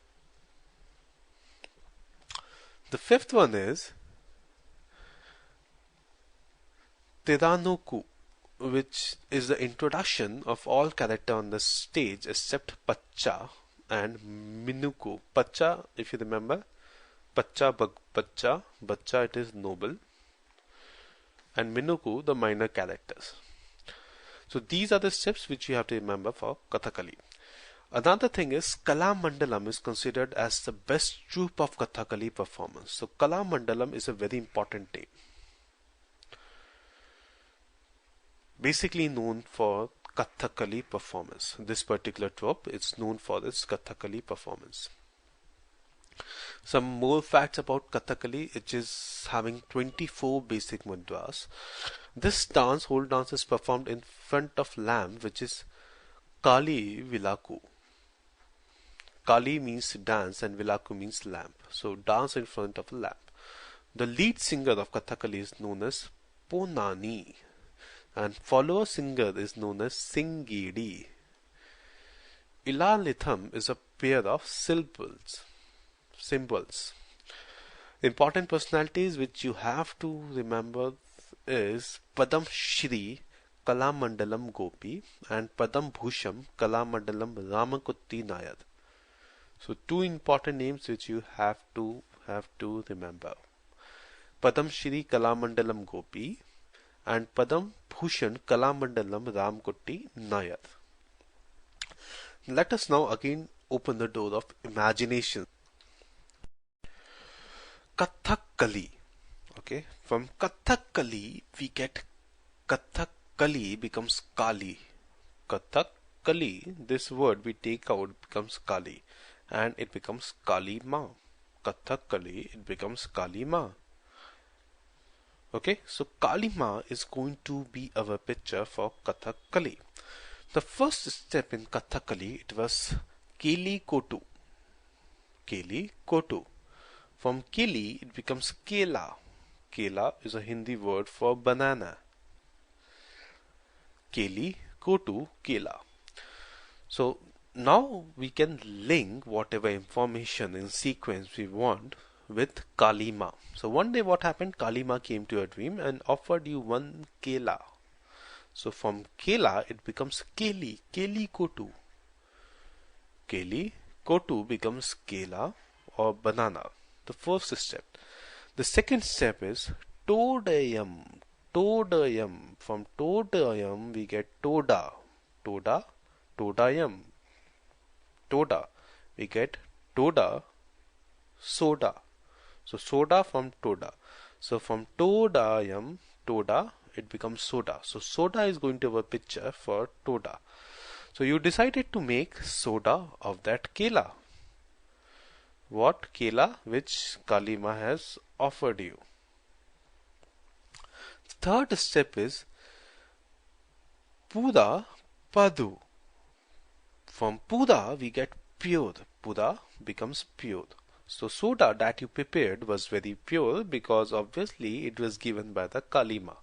The fifth one is Tiranoku, which is the introduction of all character on the stage except Pacha and Minuku. Pacha, if you remember, Pacha, it is noble, and Minuku, the minor characters. So these are the steps which you have to remember for Kathakali. Another thing is Kala Mandalam is considered as the best troupe of Kathakali performance. So Kala Mandalam is a very important day. Basically known for Kathakali performance. This particular troupe is known for its Kathakali performance. Some more facts about Kathakali. It is having 24 basic mudras. This whole dance is performed in front of lamp, which is Kali Vilaku. Kali means dance and Vilaku means lamp. So dance in front of a lamp. The lead singer of Kathakali is known as Ponani and follower singer is known as Singidi. Ilalitham is a pair of symbols. Important personalities which you have to remember is Padam Shri Kalamandalam Gopi and Padam Bhusham Kalamandalam Ramakutti Nayar. So two important names which you have to remember. Padam Shri Kalamandalam Gopi and Padam Bhushan Kalamandalam Ramakutti Nayar. Let us now again open the door of imagination. Kathakali. Okay, from Kathakali we get Kathakali becomes Kali. Kathakali, this word we take out becomes Kali and it becomes Kali Ma. Kathakali, it becomes Kali Ma. Okay, so Kali Ma is going to be our picture for Kathakali. The first step in Kathakali, it was Keli Kotu. Keli Kotu. From Keli, it becomes Kela. Kela is a Hindi word for banana. Keli Kotu Kela. So now we can link whatever information in sequence we want with Kalima. So one day what happened? Kalima came to a dream and offered you one Kela. So from Kela it becomes Keli. Keli Kotu. Keli Kotu becomes Kela or banana. The first step. The second step is Todayam. Todayam. From Todayam we get Toda. Toda. Todayam. Toda. We get Toda. Soda. So soda from Toda. So from Todayam, Toda, it becomes soda. So soda is going to have a picture for Toda. So you decided to make soda of that Kela. What Kela which Kalima has offered you. Third step is Puda Padu. From Puda we get pure. Puda becomes pure. So soda that you prepared was very pure because obviously it was given by the Kalima.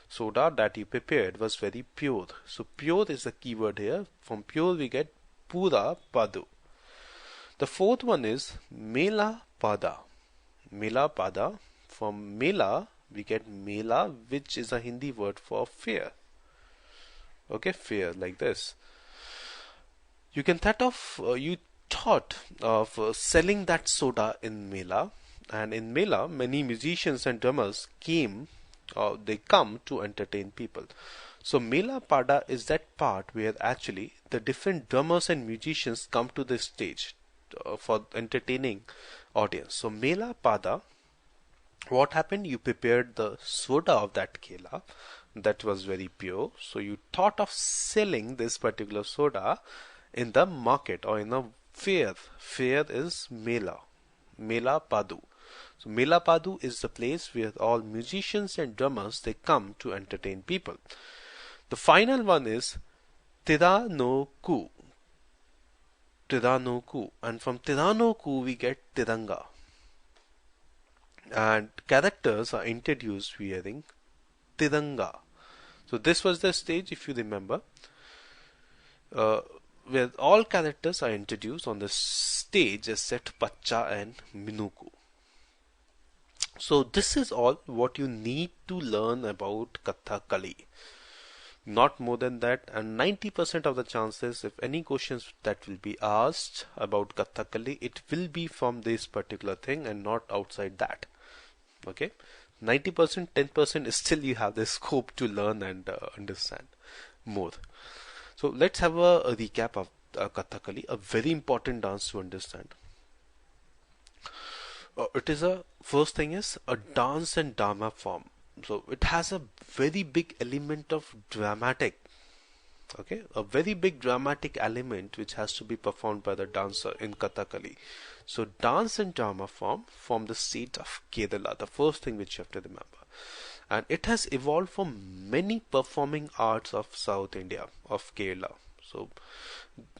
Soda that you prepared was very pure. So pure is the keyword here. From pure we get Puda Padu. The fourth one is Mela Pada. Mela Pada. From Mela we get Mela, which is a Hindi word for fair. Okay, fair like this. You thought of selling that soda in Mela, and in Mela many musicians and drummers they come to entertain people. So Mela Pada is that part where actually the different drummers and musicians come to the stage for entertaining audience. So Mela Pada, what happened? You prepared the soda of that Kela that was very pure. So you thought of selling this particular soda in the market or in a fair. Fair is Mela. Mela Padu. So Mela Padu is the place where all musicians and drummers they come to entertain people. The final one is Tiranoku. Tiranoku. And from Tiranoku we get Tiranga. And characters are introduced wearing Tiranga. So this was the stage, if you remember, where all characters are introduced on the stage except Pacha and Minuku. So this is all what you need to learn about Kathakali. Not more than that, and 90% of the chances, if any questions that will be asked about Kathakali, it will be from this particular thing and not outside that. Okay, 90%, 10% is still you have the scope to learn and understand more. So let's have a recap of Kathakali, a very important dance to understand. It is a first thing is a dance and drama form. So it has a very big element of dramatic. Okay, a very big dramatic element which has to be performed by the dancer in Kathakali. So dance and drama form the state of Kerala, the first thing which you have to remember. And it has evolved from many performing arts of South India, of Kerala. So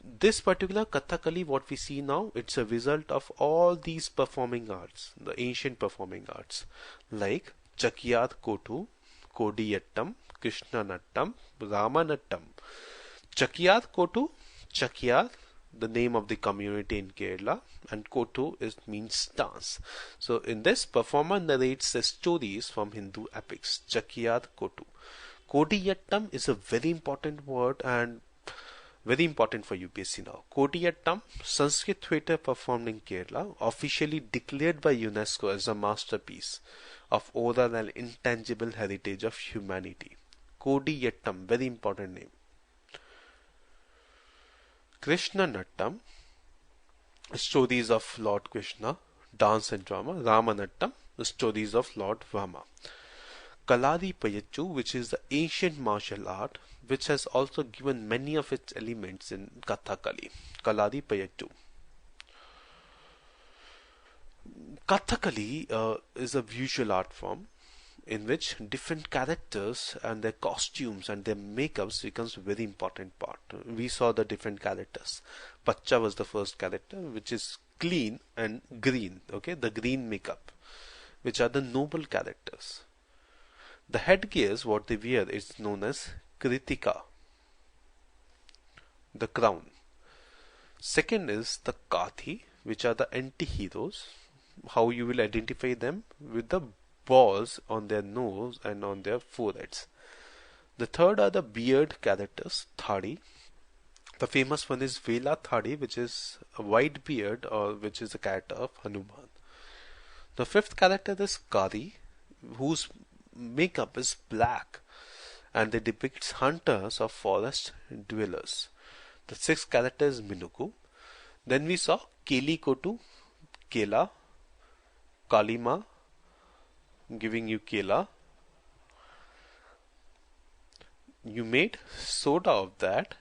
this particular Kathakali, what we see now, it's a result of all these performing arts, the ancient performing arts, like Chakiyad Kotu, Kodiyattam, Krishnanattam, Ramanattam. Chakiyad Kotu, Chakiyad, the name of the community in Kerala, and Kotu means dance. So in this, performer narrates the stories from Hindu epics. Chakiyad Kotu. Kodiyattam is a very important word and very important for UPSC now. Kodiyattam, Sanskrit theatre performed in Kerala, officially declared by UNESCO as a masterpiece of oral and intangible heritage of humanity. Kodiyattam, very important name. Krishnanattam, stories of Lord Krishna, dance and drama. Ramanattam, stories of Lord Rama. Kalari Payattu, which is the ancient martial art, which has also given many of its elements in Kathakali. Kalari Payattu. Kathakali is a visual art form in which different characters and their costumes and their makeups becomes a very important part. We saw the different characters. Pacha was the first character, which is clean and green. Okay, the green makeup, which are the noble characters. The headgears, what they wear, is known as Kritika, the crown. Second is the Kathi, which are the anti-heroes. How you will identify them? With the balls on their nose and on their foreheads. The third are the beard characters, Thadi. The famous one is Vela Thadi, which is a white beard, or which is a character of Hanuman. The fifth character is Kari, whose makeup is black, and they depict hunters or forest dwellers. The sixth character is Minuku. Then we saw Keli Kotu, Kela, Kalima, giving you Kela. You made soda of that.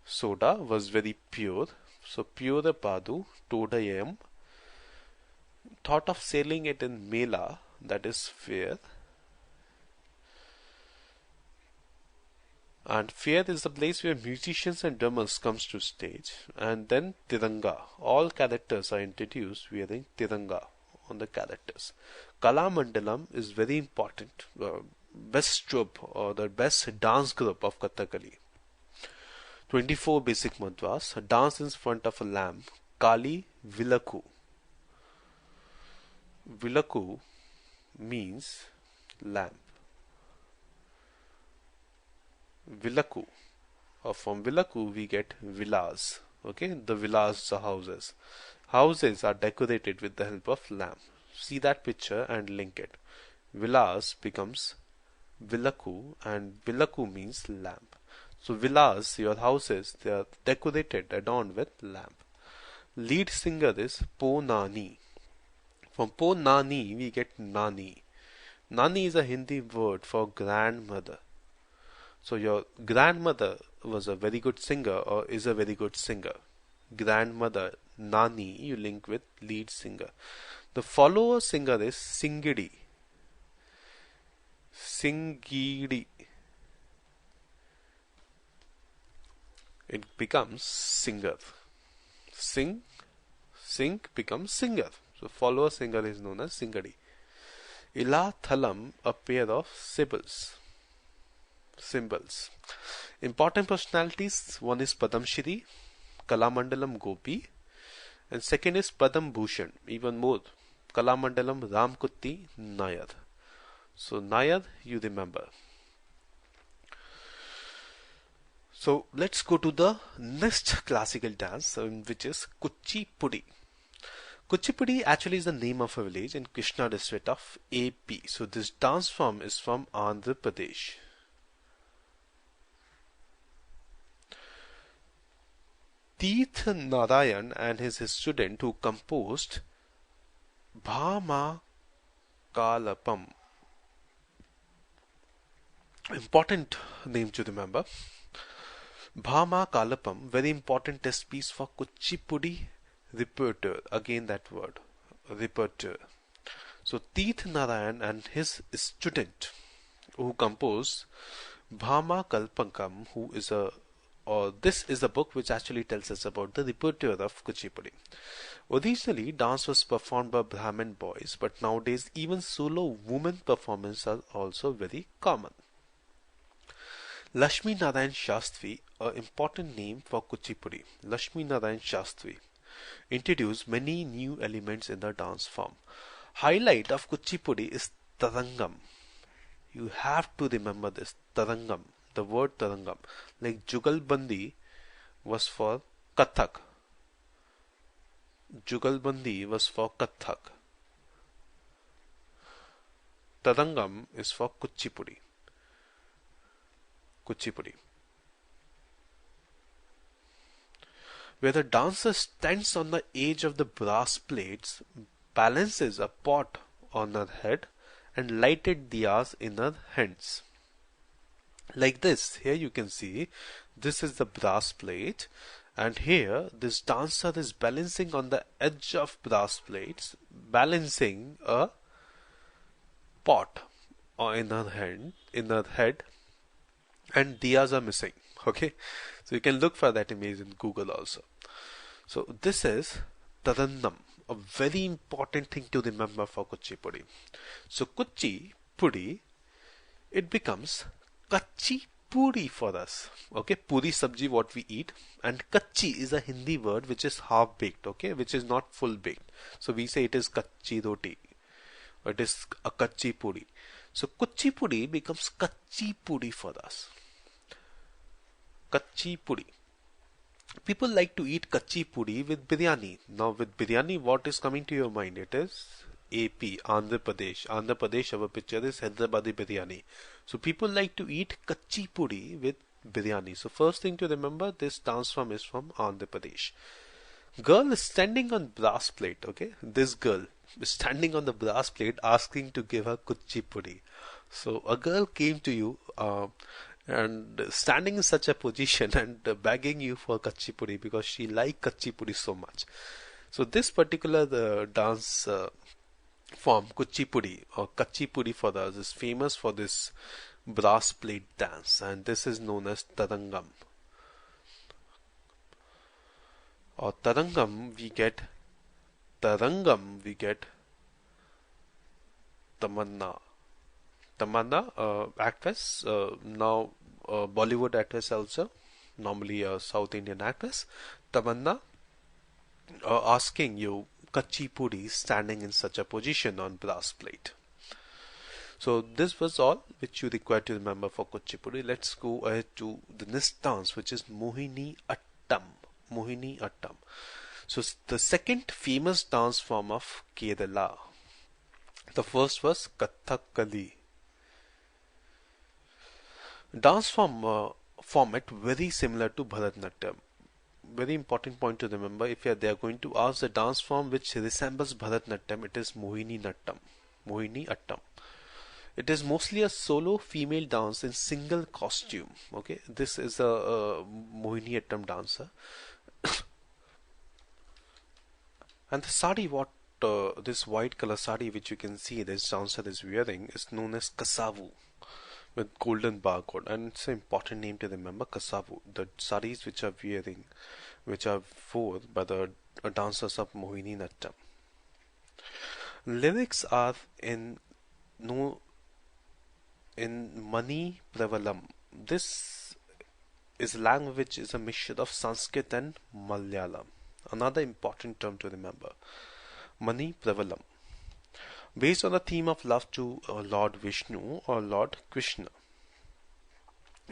Soda was very pure. So pure Padu, Todayam. Thought of selling it in Mela, that is fair. And fair is the place where musicians and drummers comes to stage. And then Tiranga. All characters are introduced wearing Tiranga on the characters. Kalamandalam is very important. Best troupe or the best dance group of Kathakali. 24 basic mantras. Dance in front of a lamp. Kali Vilaku. Vilaku means lamp. Vilaku, or from Vilaku we get villas. Okay, the villas are houses. Houses are decorated with the help of lamp. See that picture and link it. Villas becomes Vilaku, and Vilaku means lamp. So villas, your houses, they are decorated, adorned with lamp. Lead singer is Po Nani. From Po Nani we get Nani. Nani is a Hindi word for grandmother. So your grandmother was a very good singer or is a very good singer. Grandmother, Nani, you link with lead singer. The follower singer is Singidi. Singidi. It becomes singer. Sing becomes singer. So follower singer is known as Singadi. Ila Thalam, a pair of symbols. Important personalities, one is Padam Shri, Kalamandalam Gopi, and second is Padam Bhushan, even more, Kalamandalam Ramkutti Nayar. So Nayar you remember. So let's go to the next classical dance, which is Kuchipudi. Kuchipudi actually is the name of a village in Krishna district of AP. So this dance form is from Andhra Pradesh. Teeth Narayan and his student who composed Bhama Kalapam. Important name to remember. Bhama Kalapam, very important test piece for Kuchipudi repertoire. Again that word, repertoire. So Teeth Narayan and his student who composed Bhama Kalpankam, who is this is a book which actually tells us about the repertoire of Kuchipudi. Originally, dance was performed by Brahmin boys, but nowadays even solo women performances are also very common. Lakshmi Narayan Shastri, an important name for Kuchipudi. Lakshmi Narayan Shastri introduced many new elements in the dance form. Highlight of Kuchipudi is Tarangam. You have to remember this, Tarangam, the word Tarangam. Like Jugalbandi was for Kathak. Jugalbandi was for Kathak. Tarangam is for Kuchipudi. Kuchipudi. Where the dancer stands on the edge of the brass plates, balances a pot on her head and lighted diyas in her hands. Like this, here you can see, this is the brass plate, and here this dancer is balancing on the edge of brass plates, balancing a pot in her hand, in her head, and diyas are missing. Okay, so you can look for that image in Google also. So this is Tarannam, a very important thing to remember for Kuchipudi. So Kuchipudi, it becomes Kachi Puri for us. Okay, Puri sabji what we eat, and Kachi is a Hindi word which is half baked, okay, which is not full baked. So we say it is Kachi Roti, or it is a Kachi Puri. So Kuchipudi becomes Kachi Puri for us. Kachi Puri. People like to eat Kachi Puri with biryani. Now with biryani, what is coming to your mind? It is AP, Andhra Pradesh. Andhra Pradesh, our picture is Hyderabadi biryani. So people like to eat Kachi Puri with biryani. So first thing to remember, this dance form is from Andhra Pradesh. Girl is standing on brass plate, okay? This girl is standing on the brass plate asking to give her Kuchipudi. So a girl came to you and standing in such a position and begging you for Kuchipudi because she likes Kuchipudi so much. So this particular dance form, Kuchipudi or Kuchipudi for us, is famous for this brass plate dance, and this is known as Tarangam. Or Tarangam, we get Tamanna. Tamanna, actress, now Bollywood actress also, normally a South Indian actress. Tamanna asking you Kuchipudi standing in such a position on brass plate. So this was all which you require to remember for Kuchipudi. Let's go ahead to the next dance, which is Mohiniyattam. Mohiniyattam. So the second famous dance form of Kerala. The first was Kathakali. Dance format very similar to Bharatanatyam. Very important point to remember, if they are going to ask the dance form which resembles Bharatanatyam, it is Mohiniyattam. Mohiniyattam. It is mostly a solo female dance in single costume. Okay, this is a Mohiniyattam dancer. And the sari, what this white color sari which you can see this dancer is wearing, is known as Kasavu with golden barcode, and it's an important name to remember, Kasavu. The saris which are wearing, which are worn by the dancers of Mohiniyattam. Lyrics are in Mani Pravalam. This is language which is a mixture of Sanskrit and Malayalam. Another important term to remember, Mani Pravalam. Based on the theme of love to Lord Vishnu or Lord Krishna.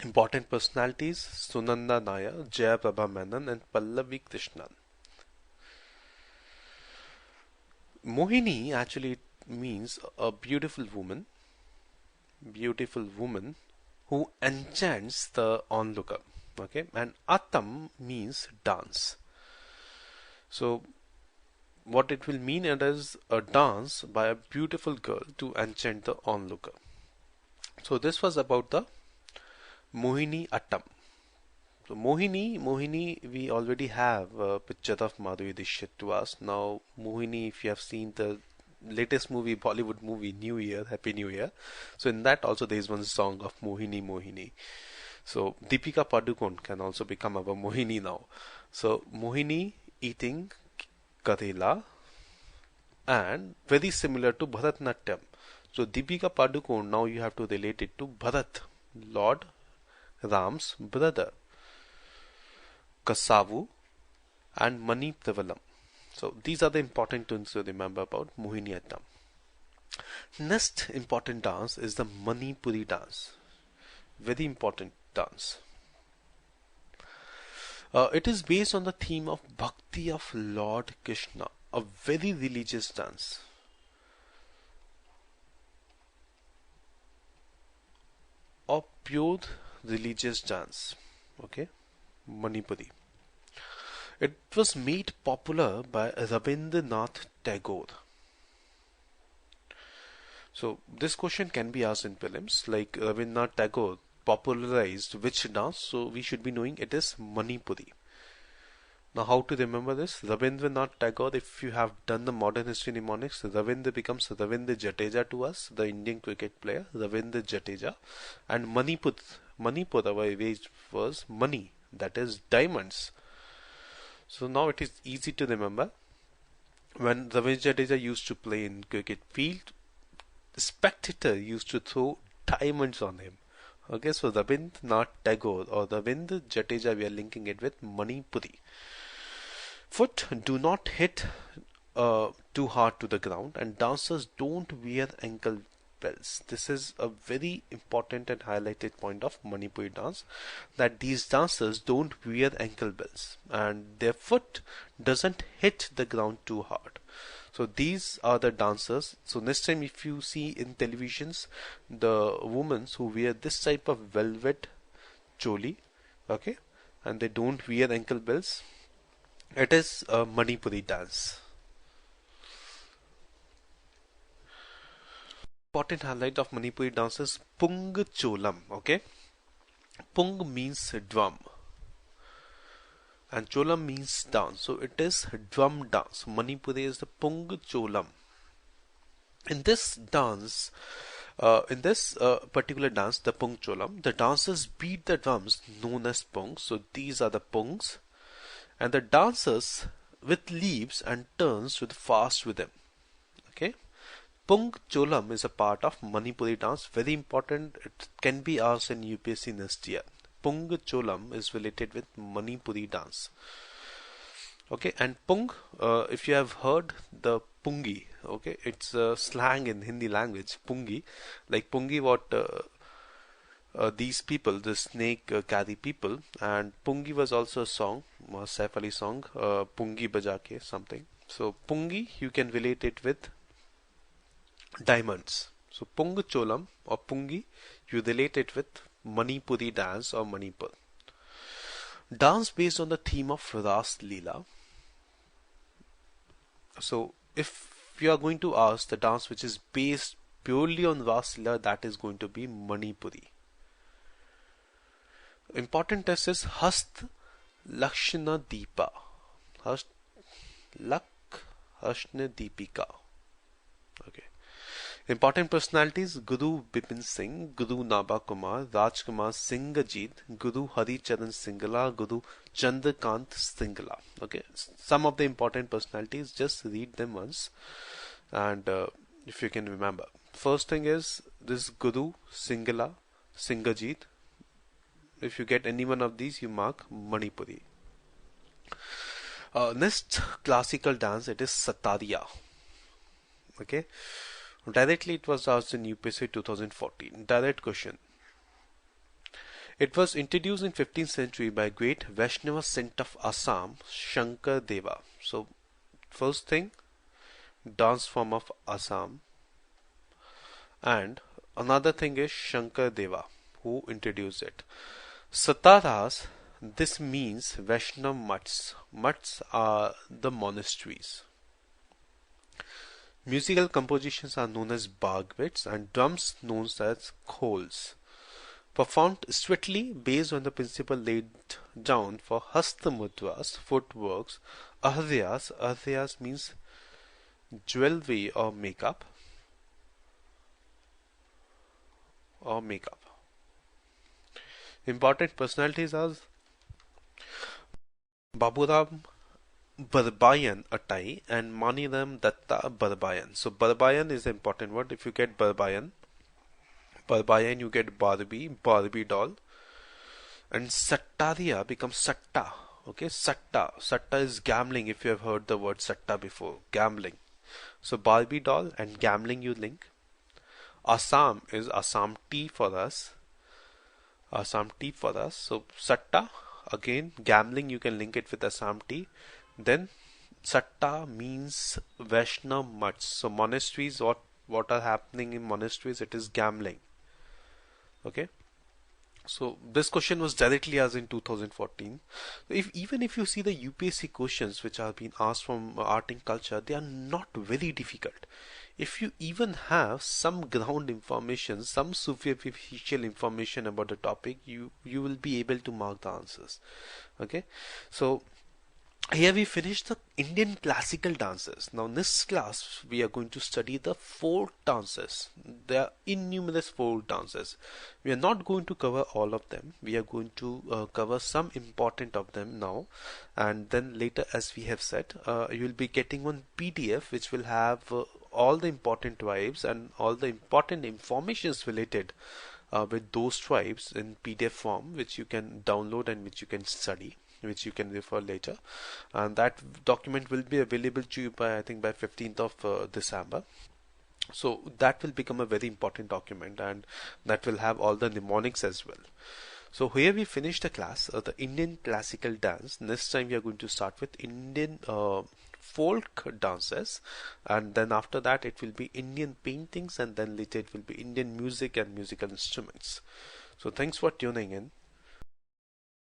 Important personalities, Sunanda Nayar, Jaya Prabha Menon and Pallavi Krishnan. Mohini actually means a beautiful woman who enchants the onlooker. Okay, and Attam means dance. So what it will mean, it is a dance by a beautiful girl to enchant the onlooker. So this was about the Mohiniyattam. So Mohini, we already have a picture of Madhuri Dixit to us. Now Mohini, if you have seen the latest movie, Bollywood movie, New Year, Happy New Year. So in that also there is one song of Mohini Mohini. So Deepika Padukone can also become our Mohini now. So Mohini eating karela and very similar to Bharatanatyam. So Deepika Padukone, now you have to relate it to Bharat, Lord Ram's brother, Kasavu and Mani Pravalam. So these are the important things to remember about Mohiniyattam. Next important dance is the Manipuri dance. Very important dance. It is based on the theme of Bhakti of Lord Krishna, a very religious dance. A pure religious dance. Okay, Manipuri. It was made popular by Rabindranath Tagore. So this question can be asked in prelims, like Rabindranath Tagore popularized which dance? So we should be knowing it is Manipuri. Now how to remember this? Rabindranath Tagore, if you have done the modern history mnemonics, Ravindra becomes Ravindra Jadeja to us, the Indian cricket player, Ravindra Jadeja. And Manipur, our image was money, that is diamonds. So now it is easy to remember. When Ravindra Jadeja used to play in cricket field, the spectator used to throw diamonds on him. Okay, so Rabindranath Tagore or Ravindra Jadeja, we are linking it with Manipuri. Foot do not hit too hard to the ground, and dancers don't wear ankle bells. This is a very important and highlighted point of Manipuri dance, that these dancers don't wear ankle bells and their foot doesn't hit the ground too hard. So these are the dancers. So next time if you see in televisions the women who wear this type of velvet choli, okay, and they don't wear ankle bells, it is a Manipuri dance. Important highlight of Manipuri dance is Pung Cholam. Okay, Pung means drum and Cholam means dance. So it is drum dance. Manipuri is the Pung Cholam. In this dance, particular dance, the Pung Cholam, the dancers beat the drums known as pungs. So these are the pungs, and the dancers with leaves and turns with fast rhythm. Okay, Pung Cholam is a part of Manipuri dance. Very important. It can be asked in UPSC next year. Pung Cholam is related with Manipuri dance. Okay, and Pung, if you have heard the Pungi, okay, it's a slang in Hindi language, Pungi. Like Pungi, what these people, the snake carry people, and Pungi was also a song, a Saif Ali song, Pungi Bajake something. So Pungi, you can relate it with diamonds. So Pung Cholam or Pungi, you relate it with Manipuri dance or Manipur. Dance based on the theme of Ras Leela. So if you are going to ask the dance which is based purely on Ras Leela, that is going to be Manipuri. Important test is Hast Lakshana Deepa. Hast Lak Hashna Deepika. Okay. Important personalities: Guru Bipin Singh, Guru Naba Kumar, Rajkumar Singhajit, Guru Hari Charan Singla, Guru Chandrakant Singla. Okay, some of the important personalities, just read them once, and if you can remember. First thing is this Guru Singla, Singhajit. If you get any one of these, you mark Manipuri. Next classical dance, it is Sattriya. Okay. Directly it was asked in UPSC 2014. Direct question. It was introduced in 15th century by great Vaishnava saint of Assam, Shankar Deva. So first thing, dance form of Assam, and another thing is Shankar Deva who introduced it. Sataras, This means Vaishnav mutts. Mutts are the monasteries. Musical compositions are known as bagwits and drums known as khols. Performed strictly based on the principle laid down for hastamudras, footworks, ahyas. Ahyas means jewelry or makeup. Important personalities are Baburam Barbayan Atai and Maniram Datta Barbayan. So Barbayan is the important word. If you get Barbayan you get Barbie doll. And Sattariya becomes Satta. Okay, Satta. Satta is gambling, if you have heard the word Satta before. Gambling. So Barbie doll and gambling you link. Assam is Assam tea for us. So Satta, again gambling, you can link it with Assam tea. Then Satta means Vaishnav mutts. So monasteries, what are happening in monasteries? It is gambling. Okay. So this question was directly asked in 2014. Even if you see the UPSC questions which are being asked from art and culture, they are not very difficult. If you even have some ground information, some superficial information about the topic, you will be able to mark the answers. Okay, so here we finished the Indian classical dances. Now in this class we are going to study the folk dances. There are innumerable folk dances. We are not going to cover all of them. We are going to cover some important of them now, and then later, as we have said, you will be getting one PDF which will have all the important tribes and all the important informations related with those tribes in PDF form, which you can download and which you can study, which you can refer later, and that document will be available to you by, I think, by 15th of December. So that will become a very important document, and that will have all the mnemonics as well. So here we finished the class, the Indian classical dance. Next time we are going to start with Indian folk dances, and then after that it will be Indian paintings, and then later it will be Indian music and musical instruments. So thanks for tuning in.